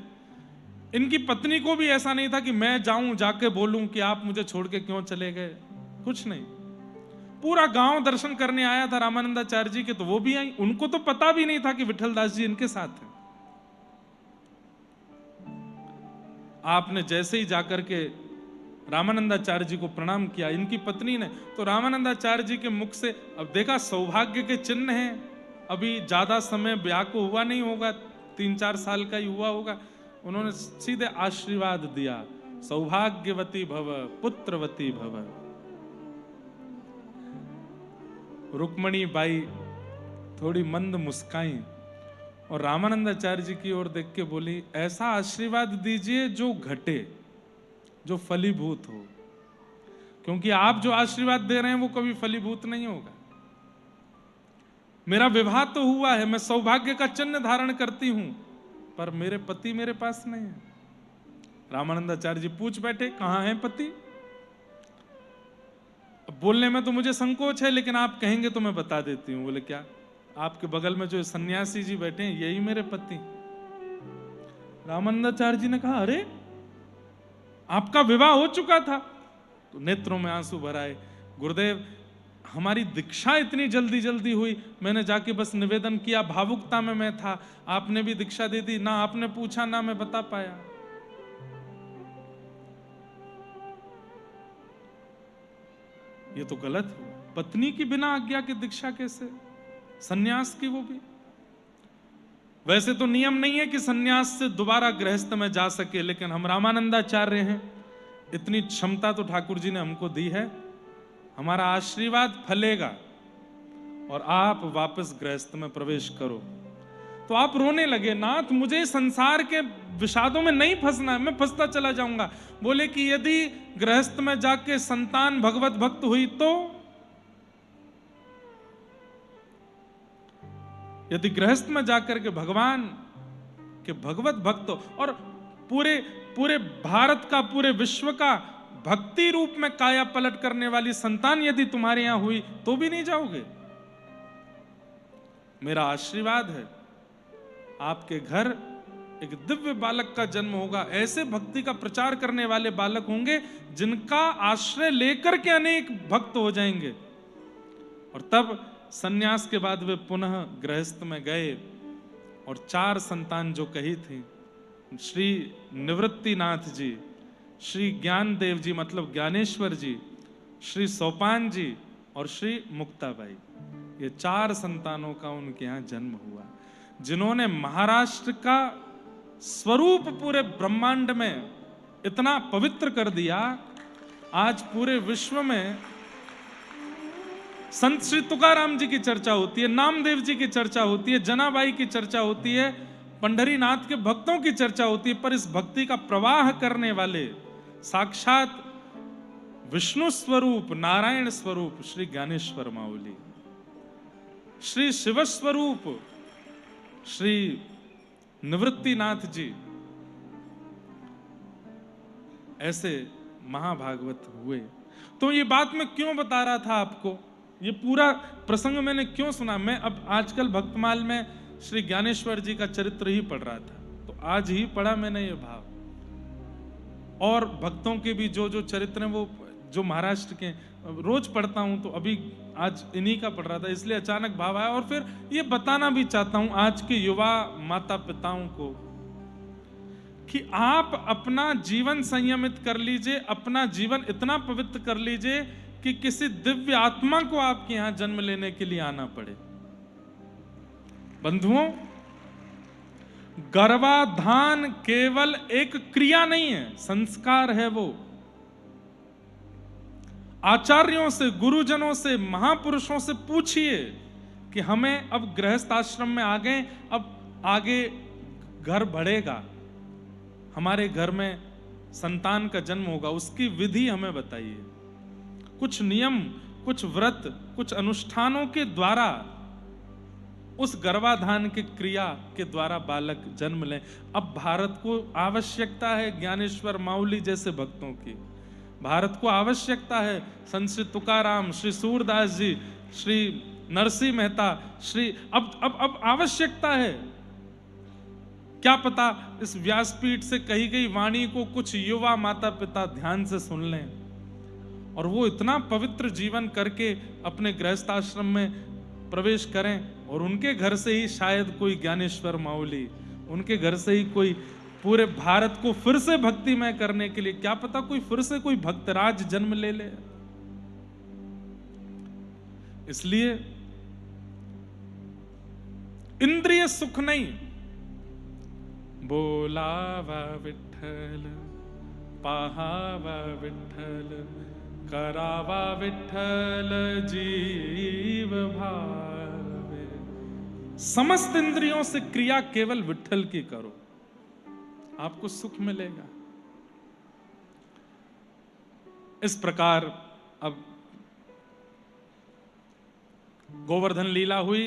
Speaker 1: इनकी पत्नी को भी ऐसा नहीं था कि मैं जाऊं जाके बोलूं कि आप मुझे छोड़ के क्यों चले गए, कुछ नहीं। पूरा गांव दर्शन करने आया था रामानंदाचार्य जी के, तो वो भी आई। उनको तो पता भी नहीं था कि विठल दास जी इनके साथ हैं। आपने जैसे ही जाकर के रामानंदाचार्य जी को प्रणाम किया, इनकी पत्नी ने, तो रामानंदाचार्य जी के मुख से अब देखा सौभाग्य के चिन्ह हैं। अभी ज्यादा समय ब्याह को हुआ नहीं होगा, 3-4 साल का ही हुआ होगा। उन्होंने सीधे आशीर्वाद दिया, सौभाग्यवती भव, पुत्रवती भव। रुक्मणी बाई थोड़ी मंद मुस्काई और रामानंदाचार्य जी की ओर देख के बोली, ऐसा आशीर्वाद दीजिए जो घटे, जो फलीभूत हो, क्योंकि आप जो आशीर्वाद दे रहे हैं वो कभी फलीभूत नहीं होगा। मेरा विवाह तो हुआ है, मैं सौभाग्य का चिन्ह धारण करती हूं, पर मेरे पति मेरे पास नहीं है। रामानंदाचार्य जी पूछ बैठे, कहां है पति? अब बोलने में तो मुझे संकोच है, लेकिन आप कहेंगे तो मैं बता देती हूं। बोले क्या? आपके बगल में जो सन्यासी जी बैठे हैं यही मेरे पति। रामानंदाचार्य जी ने कहा, अरे आपका विवाह हो चुका था? तो नेत्रों में आंसू भर आए। गुरुदेव, हमारी दीक्षा इतनी जल्दी जल्दी हुई, मैंने जाके बस निवेदन किया, भावुकता में मैं था, आपने भी दीक्षा दे दी, ना आपने पूछा ना मैं बता पाया। ये तो गलत हुआ। पत्नी की बिना आज्ञा की दीक्षा कैसे? सन्यास की वो भी। वैसे तो नियम नहीं है कि सन्यास से दोबारा गृहस्थ में जा सके, लेकिन हम रामानंदाचार्य हैं, इतनी क्षमता तो ठाकुर जी ने हमको दी है, हमारा आशीर्वाद फलेगा और आप वापस गृहस्थ में प्रवेश करो। तो आप रोने लगे, नाथ मुझे संसार के विषादों में नहीं फंसना, मैं फंसता चला जाऊंगा। बोले कि यदि गृहस्थ में जाके संतान भगवत भक्त हुई तो, यदि गृहस्थ में जाकर के भगवान के भगवत भक्त और पूरे पूरे भारत का, पूरे विश्व का भक्ति रूप में काया पलट करने वाली संतान यदि तुम्हारे यहां हुई तो भी नहीं जाओगे? मेरा आशीर्वाद है, आपके घर एक दिव्य बालक का जन्म होगा। ऐसे भक्ति का प्रचार करने वाले बालक होंगे जिनका आश्रय लेकर के अनेक भक्त हो जाएंगे। और तब सन्यास के बाद वे पुनः गृहस्थ में गए और 4 संतान जो कही थी, श्री निवृत्तिनाथ जी, श्री ज्ञानदेव जी मतलब ज्ञानेश्वर जी, श्री सोपान जी और श्री मुक्ताबाई, ये 4 संतानों का उनके यहां जन्म हुआ, जिन्होंने महाराष्ट्र का स्वरूप पूरे ब्रह्मांड में इतना पवित्र कर दिया। आज पूरे विश्व में संत श्री तुकाराम जी की चर्चा होती है, नामदेव जी की चर्चा होती है, जनाबाई की चर्चा होती है, पंढरीनाथ के भक्तों की चर्चा होती है, पर इस भक्ति का प्रवाह करने वाले साक्षात विष्णु स्वरूप, नारायण स्वरूप श्री ज्ञानेश्वर माऊली, श्री शिव स्वरूप श्री निवृत्तिनाथ जी, ऐसे महाभागवत हुए। तो ये बात मैं क्यों बता रहा था आपको, ये पूरा प्रसंग मैंने क्यों सुना? मैं अब आजकल भक्तमाल में श्री ज्ञानेश्वर जी का चरित्र ही पढ़ रहा था, तो आज ही पढ़ा मैंने ये भाव। और भक्तों के भी जो जो चरित्र हैं वो जो महाराष्ट्र के रोज पढ़ता हूं, तो अभी आज इन्हीं का पढ़ रहा था, इसलिए अचानक भाव आया। और फिर ये बताना भी चाहता हूं आज के युवा माता पिताओं को कि आप अपना जीवन संयमित कर लीजिए, अपना जीवन इतना पवित्र कर लीजिए कि किसी दिव्य आत्मा को आपके यहां जन्म लेने के लिए आना पड़े। बंधुओं, गर्भाधान केवल एक क्रिया नहीं है, संस्कार है वो। आचार्यों से, गुरुजनों से, महापुरुषों से पूछिए कि हमें अब गृहस्थ आश्रम में आ गए, अब आगे घर बढ़ेगा, हमारे घर में संतान का जन्म होगा, उसकी विधि हमें बताइए। कुछ नियम, कुछ व्रत, कुछ अनुष्ठानों के द्वारा उस गर्भाधान की क्रिया के द्वारा बालक जन्म लें। अब भारत को आवश्यकता है ज्ञानेश्वर माऊली जैसे भक्तों की, भारत को आवश्यकता है संत श्री तुकाराम, श्री सूरदास जी, श्री नरसिंह मेहता, श्री अब आवश्यकता है। क्या पता इस व्यासपीठ से कही गई वाणी को कुछ युवा माता पिता ध्यान से सुन लें और वो इतना पवित्र जीवन करके अपने गृहस्थाश्रम में प्रवेश करें, और उनके घर से ही शायद कोई ज्ञानेश्वर माऊली, उनके घर से ही कोई पूरे भारत को फिर से भक्तिमय करने के लिए, क्या पता कोई फिर से कोई भक्तराज जन्म ले ले। इसलिए इंद्रिय सुख नहीं, बोलावा विठ्ठल, पाहावा विठ्ठल, करावा विठ्ठल जीव भावे। समस्त इंद्रियों से क्रिया केवल विठ्ठल की करो, आपको सुख मिलेगा। इस प्रकार अब गोवर्धन लीला हुई,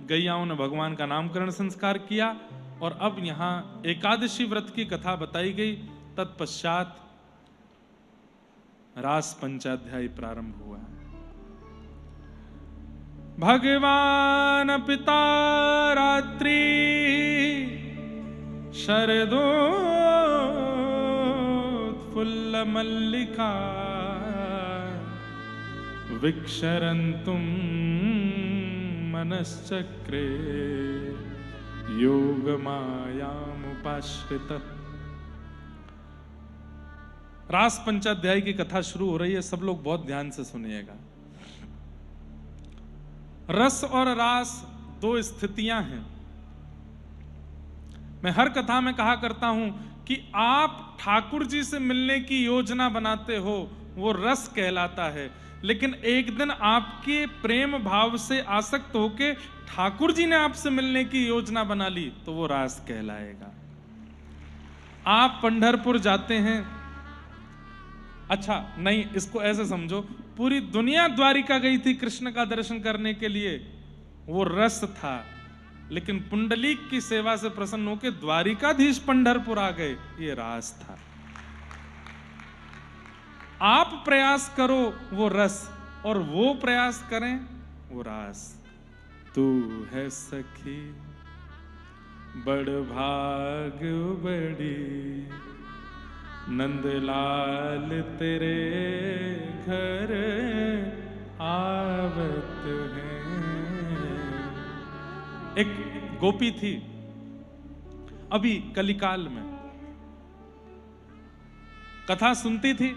Speaker 1: गैयाओं ने भगवान का नामकरण संस्कार किया, और अब यहां एकादशी व्रत की कथा बताई गई। तत्पश्चात रास पंचाध्याय प्रारंभ हुआ। भगवान पिता रात्रि शरदोत्फुल्ल मल्लिका विक्षरन्तुं मनश्चक्रे योगमायामुपाश्रितः। रास पंचाध्याय की कथा शुरू हो रही है, सब लोग बहुत ध्यान से सुनिएगा। रस और रास दो स्थितियां हैं। मैं हर कथा में कहा करता हूं कि आप ठाकुर जी से मिलने की योजना बनाते हो, वो रस कहलाता है। लेकिन एक दिन आपके प्रेम भाव से आसक्त होके ठाकुर जी ने आपसे मिलने की योजना बना ली तो वो रास कहलाएगा। आप पंढरपुर जाते हैं, अच्छा नहीं, इसको ऐसे समझो, पूरी दुनिया द्वारिका गई थी कृष्ण का दर्शन करने के लिए, वो रस था। लेकिन पुंडलीक की सेवा से प्रसन्न होकर द्वारिकाधीश पंढरपुर आ गए, ये रास था। आप प्रयास करो वो रस, और वो प्रयास करें वो रास। तू है सखी बड़ भाग बड़ी, नंदलाल तेरे घर आवत है। एक गोपी थी अभी कलिकाल में, कथा सुनती थी।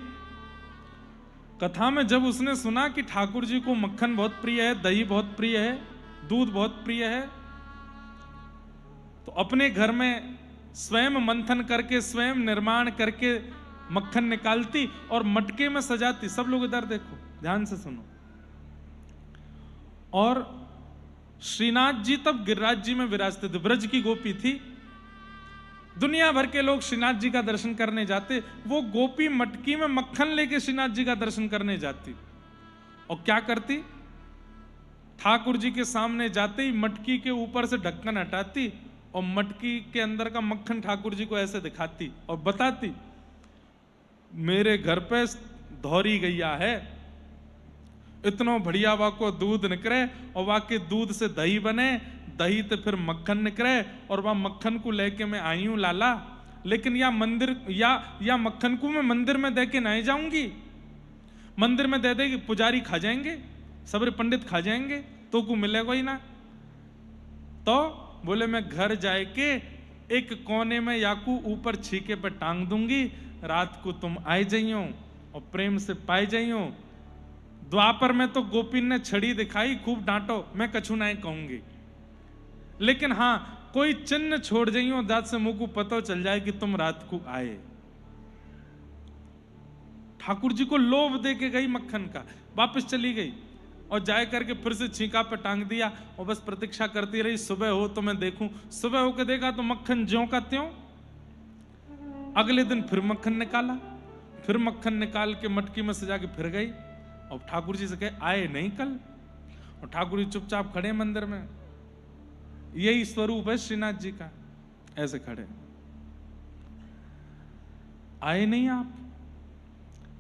Speaker 1: कथा में जब उसने सुना कि ठाकुर जी को मक्खन बहुत प्रिय है, दही बहुत प्रिय है, दूध बहुत प्रिय है, तो अपने घर में स्वयं मंथन करके, स्वयं निर्माण करके मक्खन निकालती और मटके में सजाती। सब लोग इधर देखो, ध्यान से सुनो। और श्रीनाथ जी तब गिरिराज जी में विराजते थे, ब्रज की गोपी थी। दुनिया भर के लोग श्रीनाथ जी का दर्शन करने जाते, वो गोपी मटकी में मक्खन लेके श्रीनाथ जी का दर्शन करने जाती। और क्या करती? ठाकुर जी के सामने जाते ही मटकी के ऊपर से ढक्कन हटाती और मटकी के अंदर का मक्खन ठाकुर जी को ऐसे दिखाती और बताती, मेरे घर पे धौरी गैया है, इतना बढ़िया वाको दूध निकले और वाके दूध से दही बने, दही तो फिर मक्खन निकले और वह मक्खन को लेके मैं आई हूं लाला। लेकिन या मंदिर या मक्खन को मैं मंदिर में दे के नहीं जाऊंगी, मंदिर में दे देगी पुजारी खा जाएंगे, सबरे पंडित खा जाएंगे, तो को मिलेगा ही ना। तो बोले मैं घर जाए के एक कोने में याकू ऊपर छीके पे टांग दूंगी, रात को तुम आए जाइयो और प्रेम से पाए जाइयो। द्वापर में तो गोपी ने छड़ी दिखाई, खूब डांटो, मैं कछु नहीं कहूंगी, लेकिन हाँ कोई चिन्ह छोड़ जाइयो दांत से मुंह को पता चल जाए कि तुम रात को आए। ठाकुर जी को लोभ दे के गई मक्खन का, वापस चली गई और जाए करके फिर से छीका पे टांग दिया और बस प्रतीक्षा करती रही, सुबह हो तो मैं देखूं। सुबह होकर देखा तो मक्खन ज्यों का त्यों। अगले दिन फिर मक्खन निकाला, फिर मक्खन निकाल के मटकी में सजा के फिर गई और ठाकुर जी से कहे आए नहीं कल। और ठाकुर जी चुपचाप खड़े मंदिर में, यही स्वरूप है श्रीनाथ जी का, ऐसे खड़े, आए नहीं आप।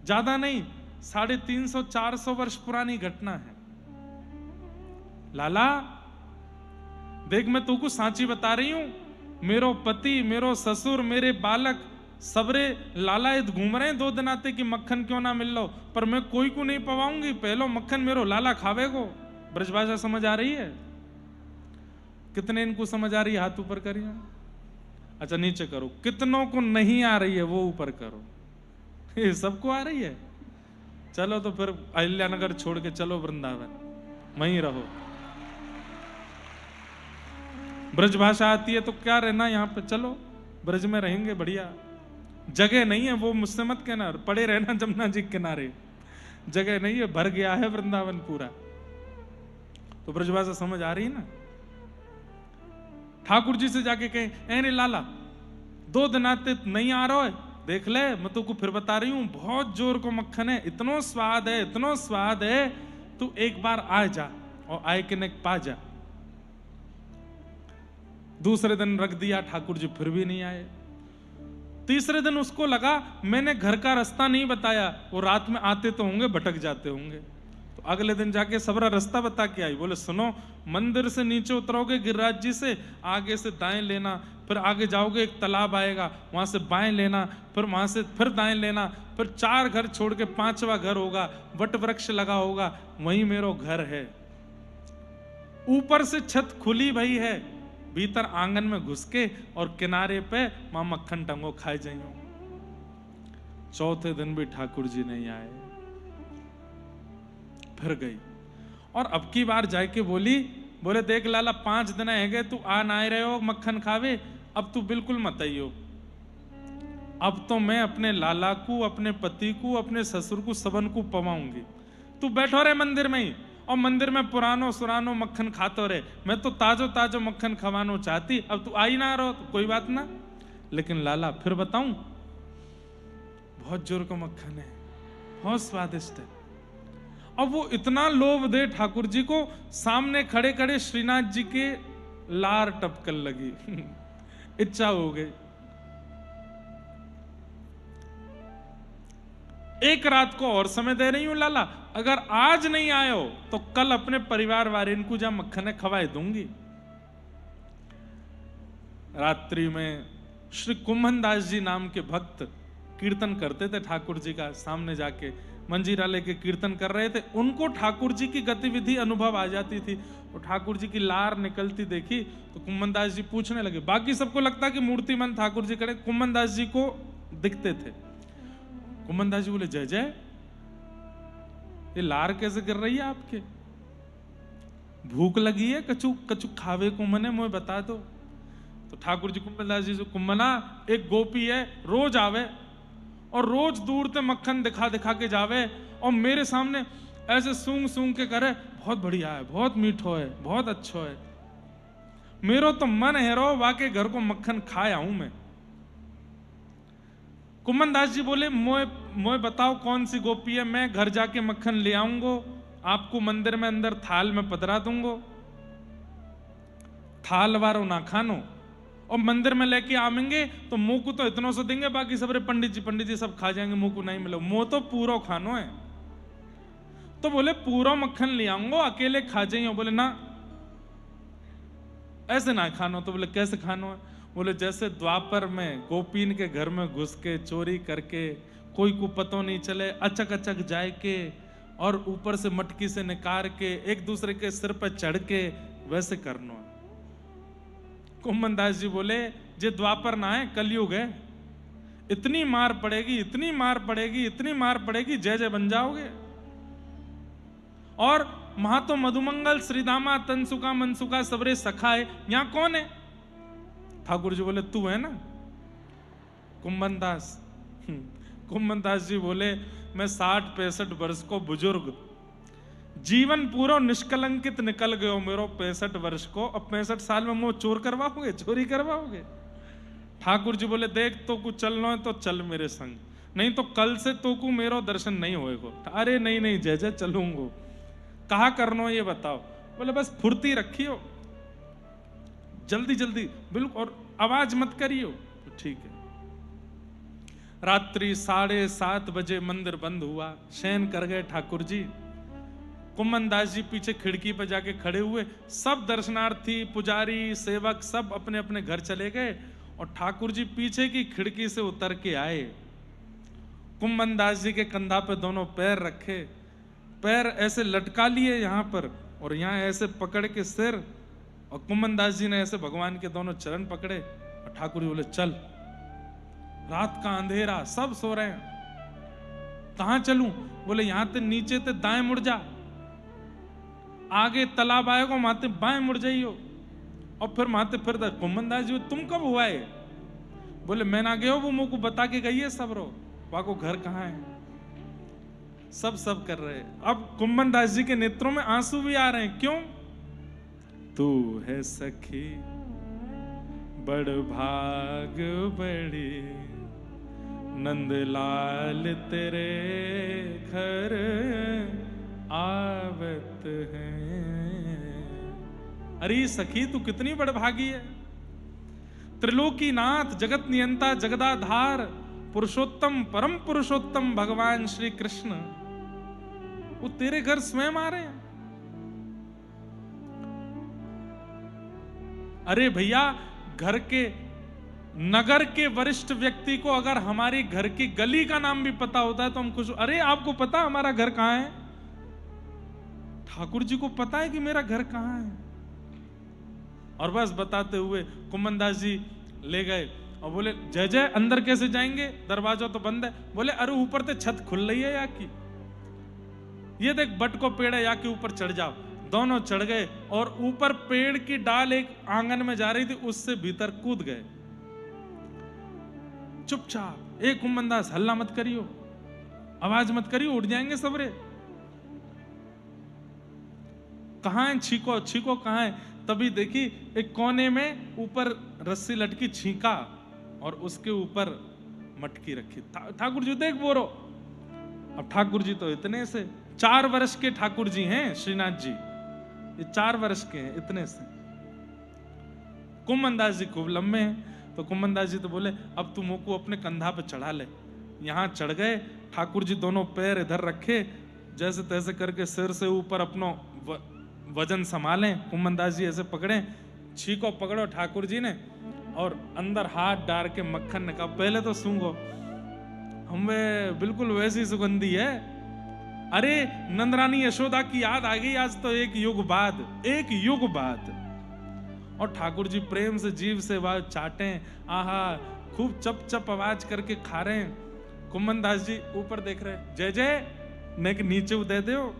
Speaker 1: ज्यादा नहीं, 350-400 वर्ष पुरानी घटना है। लाला देख, मैं तुमको सांची बता रही हूं, मेरो पति, मेरो ससुर, मेरे बालक सबरे लालायत घूम रहे हैं 2 दिन आते कि मक्खन क्यों ना मिल लो, पर मैं कोई को नहीं पवाऊंगी, पहलो मक्खन मेरो लाला खावेगो। ब्रजभाषा समझ आ रही है? कितने इनको समझ आ रही है? हाथ ऊपर करिए। अच्छा नीचे करो। कितनों को नहीं आ रही है वो ऊपर करो। ये सबको आ रही है? चलो तो फिर अहिल्यानगर छोड़ के चलो वृंदावन, वहीं रहो। ब्रजभाषा आती है तो क्या रहना यहाँ पे, चलो ब्रज में रहेंगे, बढ़िया जगह नहीं है, वो मुझसे मत कहना, पड़े रहना जमुना जी के किनारे, जगह नहीं है, भर गया है वृंदावन पूरा। तो ब्रजभाषा समझ आ रही है ना? ठाकुर जी से जाके कहे, ए लाला 2 दिन आते नहीं आ रहा है, देख ले, मैं तुमको फिर बता रही हूं, बहुत जोर को मक्खन है, इतना स्वाद है, इतना स्वाद है, तू एक बार आ जा और आए के नेक पा जा। दूसरे दिन रख दिया, ठाकुर जी फिर भी नहीं आए। तीसरे दिन उसको लगा मैंने घर का रास्ता नहीं बताया, वो रात में आते तो होंगे, भटक जाते होंगे। तो तो अगले दिन जाके सबरा रास्ता बता के आई। बोले सुनो, मंदिर से नीचे उतरोगे गिरिराज जी से, आगे से दाएं लेना, फिर आगे जाओगे एक तालाब आएगा, वहां से बाएं लेना, फिर वहां से फिर दाएं लेना, फिर 4 घर छोड़ के 5वां घर होगा, वट वृक्ष लगा होगा, वहीं मेरो घर है। ऊपर से छत खुली भई है, भीतर आंगन में घुस के और किनारे पे मां मक्खन टंगो खाए जाइयो। चौथे दिन भी ठाकुर जी नहीं आए। फिर गई और अब की बार जाके बोली, बोले देख लाला 5 दिन है गए, तू आ ना रहे हो मक्खन खावे, अब तू बिल्कुल मत आइयो। अब तो मैं अपने लाला को, अपने पति को, अपने ससुर को, सबन को पवाऊंगी। तू बैठो रहे मंदिर में ही, और मंदिर में पुरानो सुरानो मक्खन खातो रहे। मैं तो ताजो ताजो मक्खन खवानो चाहती, अब तू आई ना रहो तो कोई बात ना, लेकिन लाला फिर बताऊं, बहुत जोर का मक्खन है, बहुत स्वादिष्ट है। अब वो इतना लोभ दे ठाकुर जी को, सामने खड़े खड़े श्रीनाथ जी के लार टपकन लगी। इच्छा हो गई। एक रात को और समय दे रही हूं लाला, अगर आज नहीं आए हो तो कल अपने परिवार वाले इनको जा मक्खन खवाए दूंगी। रात्रि में श्री कुम्भनदास जी नाम के भक्त कीर्तन करते थे ठाकुर जी का, सामने जाके मंजीरा लेके कीर्तन कर रहे थे। उनको ठाकुर जी की गतिविधि अनुभव आ जाती थी, और ठाकुर जी की लार निकलती देखी तो कुम्भनदास जी पूछने लगे। बाकी सबको लगता कि मूर्तिमान ठाकुर जी खड़े, कुम्भनदास जी को दिखते थे। कुम्भनदास जी बोले जय जय, ये लार कैसे गिर रही है आपके? भूख लगी है, कछु कछु खावे को मने मुझे बता दो। तो ठाकुर जी कुम्भनदास जी से, कुम्भना एक गोपी है, रोज आवे और रोज दूर से मक्खन दिखा दिखा के जावे, और मेरे सामने ऐसे सूंघ सूंघ के करे, बहुत बढ़िया है, बहुत मीठो है, बहुत अच्छो है। मेरो तो मन है रो वाके घर को मक्खन खाया हूं मैं। कुम्भनदास जी बोले, मोए बताओ कौन सी गोपी है, मैं घर जाके मक्खन ले आऊंगो, आपको मंदिर में अंदर थाल में पधरा दूंगो। थाल वारो ना खानो, और मंदिर में लेके आवेंगे तो मुंह को तो इतना से देंगे, बाकी सबरे पंडित जी सब खा जाएंगे, मुंह को नहीं मिले, मुंह तो पूरा खानो है। तो बोले पूरा मक्खन ले आऊंगो, अकेले खा जाइयो। बोले ना ऐसे ना खानो। तो बोले कैसे खानो है? बोले जैसे द्वापर में गोपीन के घर में घुस के चोरी करके, कोई को पतो नहीं चले, अचक अचक जाए के, और ऊपर से मटकी से निकाल के एक दूसरे के सिर पर चढ़ के, वैसे करनो है। कुम्भनदास जी बोले जे द्वापर ना है, कलयुग है, इतनी मार पड़ेगी, इतनी मार पड़ेगी, इतनी मार पड़ेगी, जय जय बन जाओगे। और महातो मधुमंगल श्रीदामा तनसुका मनसुका सबरे सखाए, यहां कौन है? ठाकुर जी बोले तू है ना कुम्भनदास। कुम्भनदास जी बोले मैं 60-65 वर्ष को बुजुर्ग, जीवन पूरा निष्कलंकित निकल गयो मेरो 65 वर्ष को, अब 65 साल में मुंह चोर करवाओगे, चोरी करवाओगे? ठाकुर जी बोले देख तो कुछ चलना है तो चल मेरे संग, नहीं तो कल से तो को मेरो दर्शन नहीं होएगो। अरे नहीं नहीं जय जय चलूंगो। कहा करनो ये बताओ? बोले बस फुर्ती रखियो, जल्दी जल्दी बिल्कुल, और आवाज मत करियो। तो ठीक है। रात्रि 7:30 बजे मंदिर बंद हुआ, शयन कर गए ठाकुर जी। कुम्भनदास जी पीछे खिड़की पर जाके खड़े हुए, सब दर्शनार्थी पुजारी सेवक सब अपने अपने घर चले गए, और ठाकुर जी पीछे की खिड़की से उतर के आए। कुम्भनदास जी के कंधा पे दोनों पैर रखे, पैर ऐसे लटका लिए यहाँ पर, और यहाँ ऐसे पकड़ के सिर, और कुम्भनदास जी ने ऐसे भगवान के दोनों चरण पकड़े, और ठाकुर जी बोले चल। रात का अंधेरा, सब सो रहे हैं, कहां चलूं? बोले यहां ते नीचे ते दाएं मुड़ जा, आगे तालाब आएगा माते बाएं मुड़ जाइयो, और फिर माते फिर कुम्भनदास जी तुम कब हुआ है? बोले मैं ना गयो, वो मुंह को बता के गई है सब रो, वहां को घर कहाँ है? सब कर रहे हैं। अब कुम्भनदास जी के नेत्रों में आंसू भी आ रहे हैं। क्यों? तू है सखी बड़ भाग बड़ी, नंदलाल तेरे घर आवत है। अरे सखी तू कितनी बड़भागी है। त्रिलोकीनाथ, जगत नियंता, जगदाधार, पुरुषोत्तम, परम पुरुषोत्तम भगवान श्री कृष्ण वो तेरे घर स्वयं आ रहे हैं। अरे भैया, घर के नगर के वरिष्ठ व्यक्ति को अगर हमारी घर की गली का नाम भी पता होता है तो हम खुश। अरे आपको पता हमारा घर कहां है? ठाकुर जी को पता है कि मेरा घर कहां है। और बस बताते हुए कुम्मनदास जी ले गए और बोले जय जय, अंदर कैसे जाएंगे, दरवाजा तो बंद है। बोले अरे ऊपर से छत खुल रही है या की, ये देख बट को पेड़ है, या के ऊपर चढ़ जाओ। दोनों चढ़ गए और ऊपर पेड़ की डाल एक आंगन में जा रही थी, उससे भीतर कूद गए। चुपचाप, एक कुम्मनदास हल्ला मत करियो, आवाज मत करियो, उठ जाएंगे सबरे। कहां है छीको, छीको कहां है? तभी देखी एक कोने में ऊपर रस्सी लटकी, छींका और उसके ऊपर मटकी रखी। ठाकुर जी देख बोरो। अब ठाकुर जी तो इतने से 4 वर्ष के ठाकुर जी हैं श्रीनाथ जी, ये 4 वर्ष के हैं इतने से। कुम्मनदास जी खूब लंबे हैं, तो कुम्मनदास जी तो बोले अब तू मोको अपने कंधा पे चढ़ा ले। यहां चढ़ गए, ठाकुर जी दोनों पैर इधर रखे, जैसे तैसे करके सिर से ऊपर अपनो वजन संभालें। कुम्मनदास जी ऐसे पकड़े, छीको पकड़ो ठाकुर जी ने और अंदर हाथ डाल के मक्खन ने कहा पहले तो सूंघो, हमें बिल्कुल वैसी सुगंधी है। अरे नंदरानी यशोदा की याद आ गई आज तो, एक युग बाद, एक युग बाद। और ठाकुर जी प्रेम से जीव से आवाज चाटे, आहा खूब चप चप आवाज करके खा रहे हैं। कुम्मनदास जी ऊपर देख रहे, जय जय ने के नीचे उदय दो।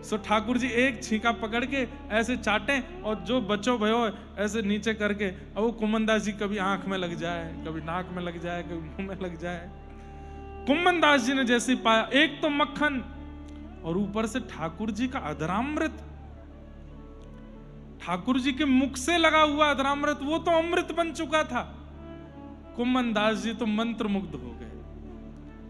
Speaker 1: सो ठाकुर जी एक छींका पकड़ के ऐसे चाटे और जो बचो भयो ऐसे नीचे करके, और वो कुम्मनदास जी कभी आंख में लग जाए, कभी नाक में लग जाए, कभी मुंह में लग जाए। कुम्मनदास जी ने जैसे पाया, एक तो मक्खन और ऊपर से ठाकुर जी का अधरामृत, ठाकुर जी के मुख से लगा हुआ अधरामृत, वो तो अमृत बन चुका था। कुम्मनदास जी तो मंत्र मुग्ध हो गए,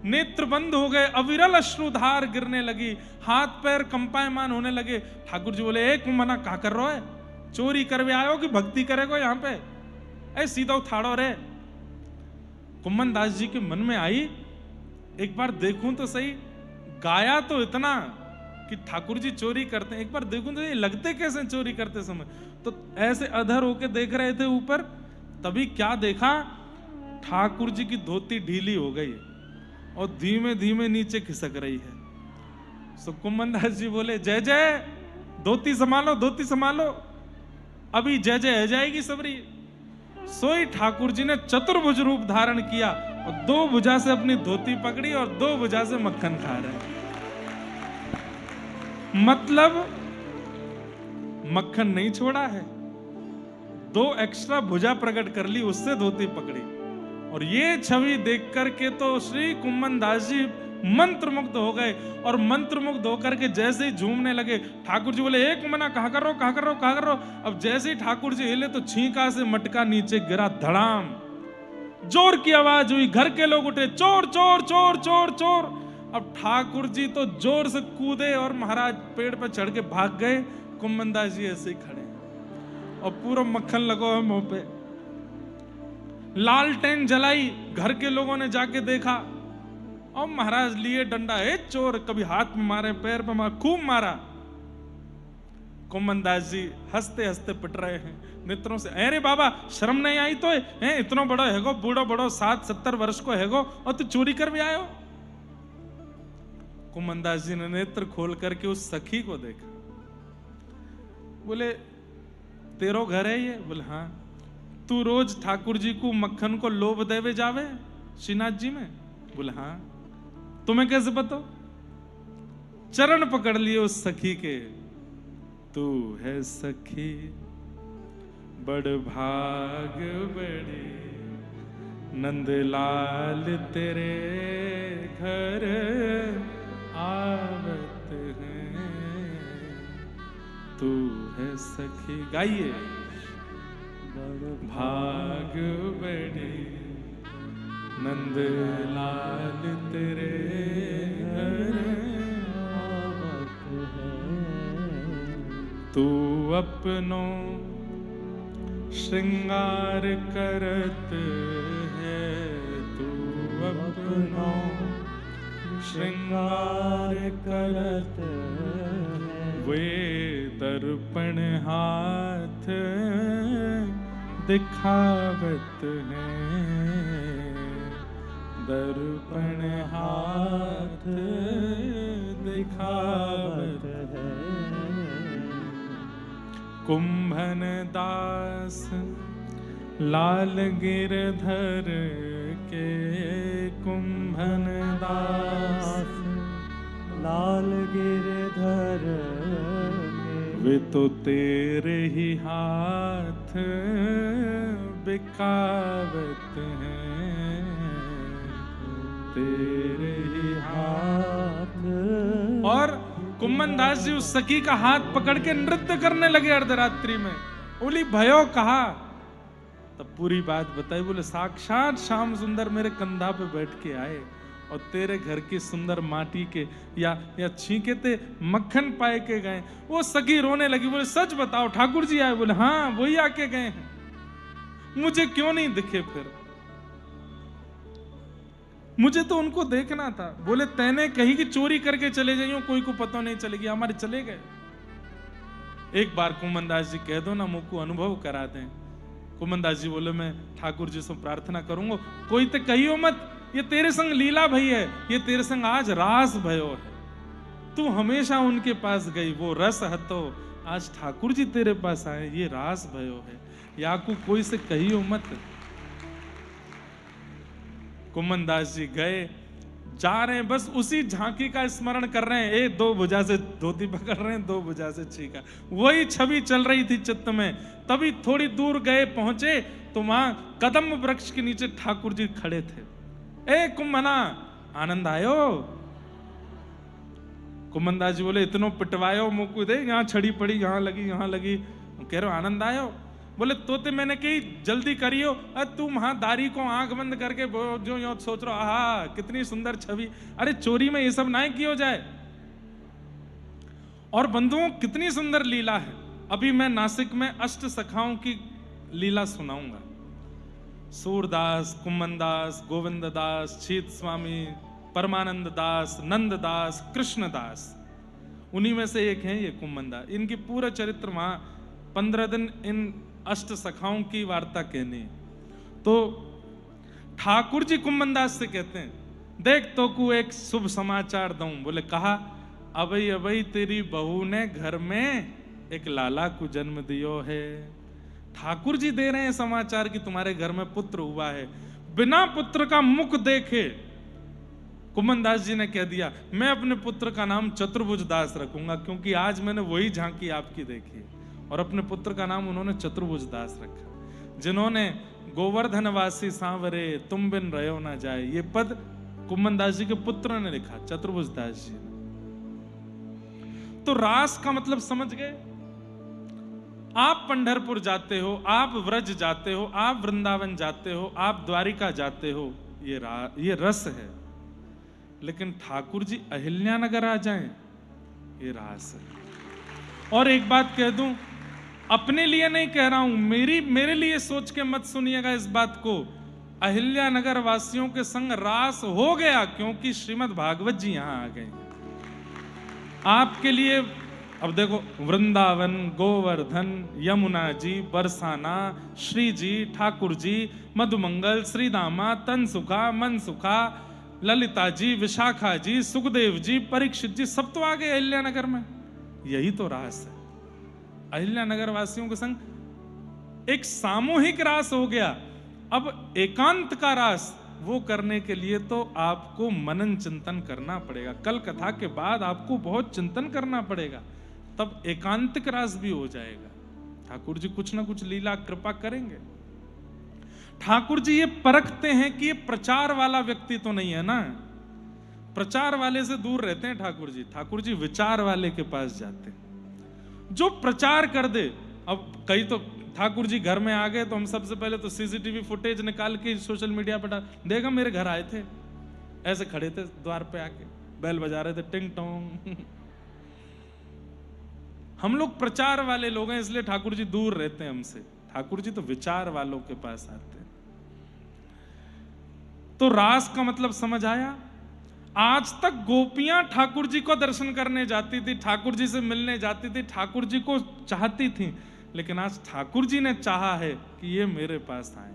Speaker 1: नेत्र बंद हो गए, अविरल अश्रुधार गिरने लगी, हाथ पैर कंपायमान होने लगे। ठाकुर जी बोले ए कुम्मना क्या कर रहा है, चोरी करवे आयो कि भक्ति करेगो यहाँ पे, ऐ सीधा उठाड़ो रे। कुम्मनदास जी के मन में आई एक बार देखूं तो सही, गाया तो इतना कि ठाकुर जी चोरी करते हैं, एक बार देखूं तो ये लगते कैसे चोरी करते समय। तो ऐसे अधर होके देख रहे थे ऊपर, तभी क्या देखा, ठाकुर जी की धोती ढीली हो गई और धीमे धीमे नीचे खिसक रही है। सो कुम्मनदास जी बोले जय जय, धोती संभालो, धोती संभालो, अभी जय जय हो जाएगी सबरी। सोई ठाकुर जी ने चतुर्भुज रूप धारण किया और 2 भुजा से अपनी धोती पकड़ी और 2 भुजा से मक्खन खा रहे। मतलब मक्खन नहीं छोड़ा है, 2 एक्स्ट्रा भुजा प्रकट कर ली, उससे धोती पकड़ी। और ये छवि देख करके तो श्री कुम्मनदास जी मंत्रमुग्ध हो गए और मंत्रमुग्ध होकर के जैसे ही झूमने लगे, ठाकुर जी बोले एक मना कहा कर रहे हो, कहा कर रहे हो, कहा कर रहे हो। अब जैसे ही ठाकुर जी हिले तो छींका से मटका नीचे गिरा, धड़ाम, जोर की आवाज हुई, घर के लोग उठे, चोर चोर चोर चोर चोर। अब ठाकुर जी तो जोर से कूदे और महाराज पेड़ पर चढ़ के भाग गए। कुम्मनदास जी ऐसे ही खड़े और पूरा मक्खन लगो है मुंह पे। लालटेन जलाई, घर के लोगों ने जाके देखा और महाराज लिए डंडा, है चोर, कभी हाथ में मारे, पैर पे मारे, खूब मारा। कुम्मनदास जी हंसते हंसते पिट रहे हैं नेत्रों से, अरे बाबा शर्म नहीं आई तो है, इतना बड़ा हैगो, बूढ़ो बड़ो 60-70 वर्ष को हैगो और तू चोरी कर भी आयो। कुम्मनदास जी ने नेत्र खोल करके उस सखी को देखा, बोले तेरो घर है ये? बोले हाँ। तू रोज ठाकुर जी को मक्खन को लोभ देवे जावे श्रीनाथ जी में? बोले हाँ। तुम्हें कैसे पता? चरण पकड़ लिए उस सखी के, तू है सखी बड़ भाग बड़ी, नंदलाल तेरे घर आवत हैं, तू है सखी। गाइए, बड़ भाग बड़ी, नंदलाल तेरे घर आवत हैं, तू अपनों श्रृंगार करत है, तू अपनों श्रृंगार करत वे दर्पण हाथ दिखावत हैं, दर्पण हाथ दिखावत है। कुंभन दास लाल गिरधर के, कुंभन दास
Speaker 2: लाल गिरधर के,
Speaker 1: वे तो तेरे ही हाथ बिकावत हैं, तेरे ही हाथ। और कुंभन दास जी उस सखी का हाथ पकड़ के नृत्य करने लगे अर्धरात्रि में। बोली भयो कहा, तब पूरी बात बताई। बोले साक्षात श्याम सुंदर मेरे कंधा पे बैठ के आए और तेरे घर की सुंदर माटी के या छींके थे मक्खन पाए के गए। वो सखी रोने लगी, बोले सच बताओ ठाकुर जी आए? बोले हाँ वही आके गए हैं, मुझे क्यों नहीं दिखे? फिर मुझे तो उनको देखना था। बोले तैने कही कि चोरी करके चले जाइयो, कोई को पता नहीं चलेगी, हमारे चले गए। एक बार कुंभन दास जी कह दो ना, मुझको अनुभव करा दें। कुंभन दास जी बोले मैं ठाकुर जी से प्रार्थना करूंगा, कोई तो कहियो मत ये तेरे संग लीला भई है, ये तेरे संग आज रास भयो है। तू हमेशा उनके पास गई, वो रस हतो, आज ठाकुर जी तेरे पास आए, ये रास भयो है, याकू कोई से कहियो मत। कुंभन दास जी गए, जा रहे हैं, बस उसी झांकी का स्मरण कर रहे हैं। एक दो भुजा से धोती पकड़ रहे हैं, दो भुजा से छीका, वही छवि चल रही थी चित्त में। तभी थोड़ी दूर गए, पहुंचे तो वहां कदम वृक्ष के नीचे ठाकुर जी खड़े थे। ए कुंभना, आनंद आयो? कुंभन दास जी बोले इतनो पिटवायो मुझको, दे यहाँ छड़ी पड़ी, यहाँ लगी, यहाँ लगी, कह रहे आनंद आयो? बोले तोते मैंने कही जल्दी करियो, तुम वहां दारी को आंख बंद करके जो यो सोच रहे हो, आहा कितनी सुंदर छवि, अरे चोरी में ये सब ना किया जाए। और बंधुओं कितनी सुंदर लीला है। अभी मैं नासिक में अष्ट सखाओं की लीला सुनाऊंगा। सूरदास, कुंभन दास, गोविंद दास, शीत स्वामी, परमानंद दास, नंद दास, कृष्ण दास, उन्हीं में से एक है ये कुंभन दास। इनकी पूरा चरित्र वहां 15 दिन इन अष्ट सखाओं की वार्ता कहनी। तो ठाकुर जी कुंभन दास से कहते हैं, देख तो को एक शुभ समाचार दूं। बोले कहा, अबई अबई तेरी बहू ने घर में एक लाला को जन्म दियो है। ठाकुर जी दे रहे हैं समाचार कि तुम्हारे घर में पुत्र हुआ है। बिना पुत्र का मुख देखे कुंभन दास जी ने कह दिया, मैं अपने पुत्र का नाम चतुर्भुज दास रखूंगा, क्योंकि आज मैंने वही झांकी आपकी देखी। और अपने पुत्र का नाम उन्होंने चतुर्भुज दास रखा। जिन्होंने गोवर्धनवासी सांवरे तुम बिन रहो ना जाए, ये पद कुंभन दास जी के पुत्र ने लिखा, चतुर्भुज दास जी ने। तो रास का मतलब समझ गए? आप पंढरपुर जाते हो, आप व्रज जाते हो, आप वृंदावन जाते हो, आप द्वारिका जाते हो, ये रस है। लेकिन ठाकुर जी अहिल्यानगर आ जाएं, ये रास है। और एक बात कह दूं, अपने लिए नहीं कह रहा हूं, मेरे लिए सोच के मत सुनिएगा इस बात को। अहिल्यानगर वासियों के संग रास हो गया, क्योंकि श्रीमद् भागवत जी यहां आ गए। आपके लिए अब देखो, वृंदावन, गोवर्धन, यमुना जी, बरसाना, श्री जी, ठाकुर जी, मधुमंगल, श्रीदामा, तनसुखा, मनसुखा, ललिता जी, विशाखा जी, सुखदेव जी, परीक्षित जी, सब तो आ गए अहिल्यानगर में। यही तो रास है। अहिल्यानगर वासियों के संग एक सामूहिक रास हो गया। अब एकांत का रास वो करने के लिए तो आपको मनन चिंतन करना पड़ेगा। कल कथा के बाद आपको बहुत चिंतन करना पड़ेगा, तब एकांतिक रास भी हो जाएगा। ठाकुर जी कुछ ना कुछ लीला कृपा करेंगे। ठाकुर जी ये परखते हैं कि ये प्रचार वाला व्यक्ति तो नहीं है ना। प्रचार वाले से दूर रहते हैं ठाकुर जी। ठाकुर जी विचार वाले के पास जाते हैं, जो प्रचार कर दे। अब कई तो ठाकुर जी घर में आ गए तो हम सबसे पहले तो सीसीटीवी फुटेज निकाल के सोशल मीडिया पर देखा, मेरे घर आए थे, ऐसे खड़े थे द्वार पे आके, बेल बजा रहे थे, टिंग टोंग। हम लोग प्रचार वाले लोग हैं, इसलिए ठाकुर जी दूर रहते हैं हमसे। ठाकुर जी तो विचार वालों के पास आते हैं। तो रास का मतलब समझ आया? आज तक गोपियां ठाकुर जी को दर्शन करने जाती थी, ठाकुर जी से मिलने जाती थी, ठाकुर जी को चाहती थी, लेकिन आज ठाकुर जी ने चाहा है कि ये मेरे पास आए,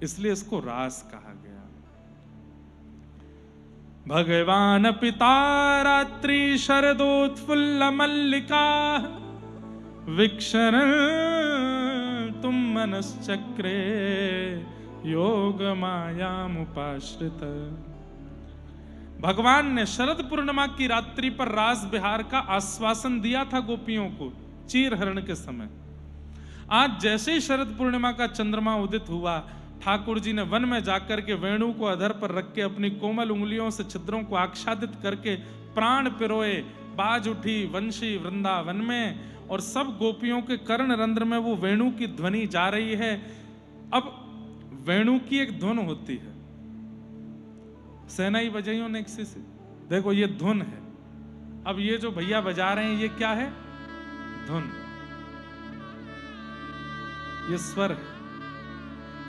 Speaker 1: इसलिए इसको रास कहा गया। भगवान पिता रात्रि शरदोत्फुल्ल मल्लिका वीक्षण तुम मनश्चक्रे योग मायामुपाश्रित। भगवान ने शरद पूर्णिमा की रात्रि पर रास विहार का आश्वासन दिया था गोपियों को चीरहरण के समय। आज जैसे ही शरद पूर्णिमा का चंद्रमा उदित हुआ, ठाकुर जी ने वन में जाकर के वेणु को अधर पर रख के अपनी कोमल उंगलियों से छिद्रों को आच्छादित करके प्राण पिरोए, बाज उठी वंशी वृंदावन में, और सब गोपियों के कर्ण रंध्र में वो वेणु की ध्वनि जा रही है। अब वेणु की एक धुन होती है, सेनाई बजाइयों ने से देखो ये धुन है। अब ये जो भैया बजा रहे हैं ये क्या है? धुन, ये स्वर है,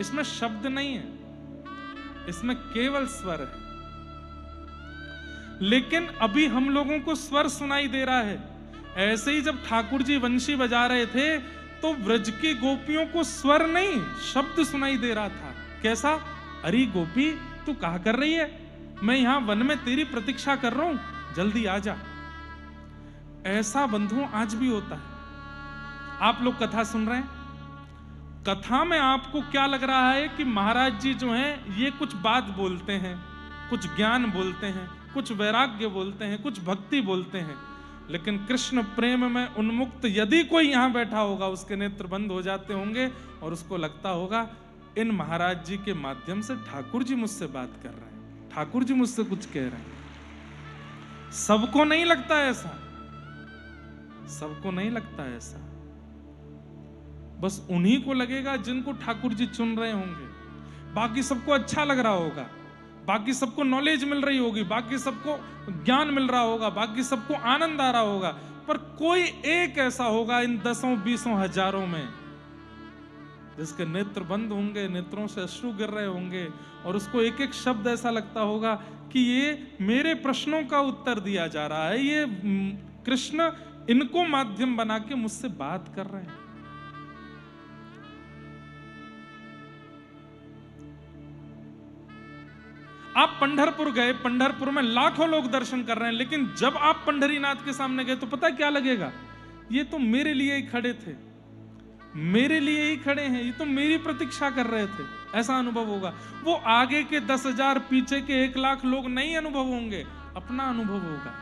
Speaker 1: इसमें शब्द नहीं है, इसमें केवल स्वर है। लेकिन अभी हम लोगों को स्वर सुनाई दे रहा है। ऐसे ही जब ठाकुर जी वंशी बजा रहे थे तो ब्रज की गोपियों को स्वर नहीं शब्द सुनाई दे रहा था। कैसा? अरे गोपी तू क्या कर रही है, मैं यहां वन में तेरी प्रतीक्षा कर रहा हूं, जल्दी आ जा। ऐसा बंधुओं आज भी होता है। आप लोग कथा सुन रहे हैं, कथा में आपको क्या लग रहा है कि महाराज जी जो हैं ये कुछ बात बोलते हैं, कुछ ज्ञान बोलते हैं, कुछ वैराग्य बोलते हैं, कुछ भक्ति बोलते हैं, लेकिन कृष्ण प्रेम में उन्मुक्त यदि कोई यहां बैठा होगा उसके नेत्र बंद हो जाते होंगे और उसको लगता होगा इन महाराज जी के माध्यम से ठाकुर जी मुझसे बात कर रहे हैं, ठाकुर जी मुझसे कुछ कह रहे हैं। सबको नहीं लगता ऐसा, सबको नहीं लगता ऐसा, बस उन्हीं को लगेगा जिनको ठाकुर जी चुन रहे होंगे। बाकी सबको अच्छा लग रहा होगा, बाकी सबको नॉलेज मिल रही होगी, बाकी सबको ज्ञान मिल रहा होगा, बाकी सबको आनंद आ रहा होगा, पर कोई एक ऐसा होगा इन दसों बीसों हजारों में जिसके नेत्र बंद होंगे, नेत्रों से अश्रु गिर रहे होंगे और उसको एक एक शब्द ऐसा लगता होगा कि ये मेरे प्रश्नों का उत्तर दिया जा रहा है, ये कृष्ण इनको माध्यम बना के मुझसे बात कर रहे हैं। आप पंढरपुर गए, पंढरपुर में लाखों लोग दर्शन कर रहे हैं, लेकिन जब आप पंढरीनाथ के सामने गए तो पता क्या लगेगा? ये तो मेरे लिए ही खड़े थे, मेरे लिए ही खड़े हैं, ये तो मेरी प्रतीक्षा कर रहे थे, ऐसा अनुभव होगा। वो आगे के 10,000 पीछे के 1,00,000 लोग नहीं अनुभव होंगे, अपना अनुभव होगा।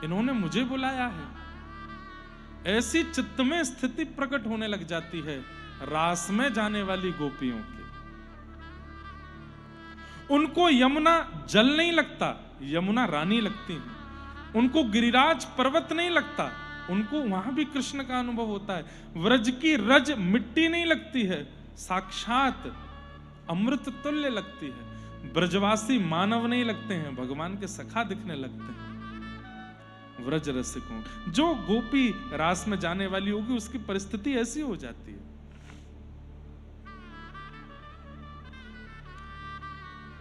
Speaker 1: इन्होंने मुझे बुलाया है। ऐसी चित्त में स्थिति प्रकट होने लग जाती है रास में जाने वाली गोपियों की। उनको यमुना जल नहीं लगता, यमुना रानी लगती है। उनको गिरिराज पर्वत नहीं लगता, उनको वहां भी कृष्ण का अनुभव होता है। व्रज की रज मिट्टी नहीं लगती है, साक्षात अमृत तुल्य लगती है। ब्रजवासी मानव नहीं लगते हैं, भगवान के सखा दिखने लगते हैं। व्रज रसिकों, जो गोपी रास में जाने वाली होगी उसकी परिस्थिति ऐसी हो जाती है।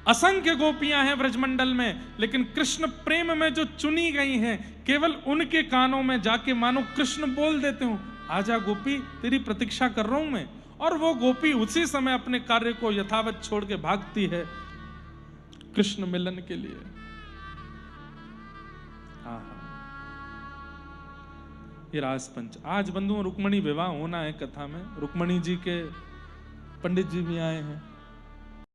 Speaker 1: असंख्य गोपियां हैं ब्रजमंडल में, लेकिन कृष्ण प्रेम में जो चुनी गई हैं, केवल उनके कानों में जाके मानो कृष्ण बोल देते हो, आजा गोपी तेरी प्रतीक्षा कर रहा हूं मैं। और वो गोपी उसी समय अपने कार्य को यथावत छोड़ के भागती है कृष्ण मिलन के लिए। ये रास पंच। आज बंधुओं रुक्मणी विवाह होना है कथा में, रुक्मणी जी के पंडित जी भी आए हैं।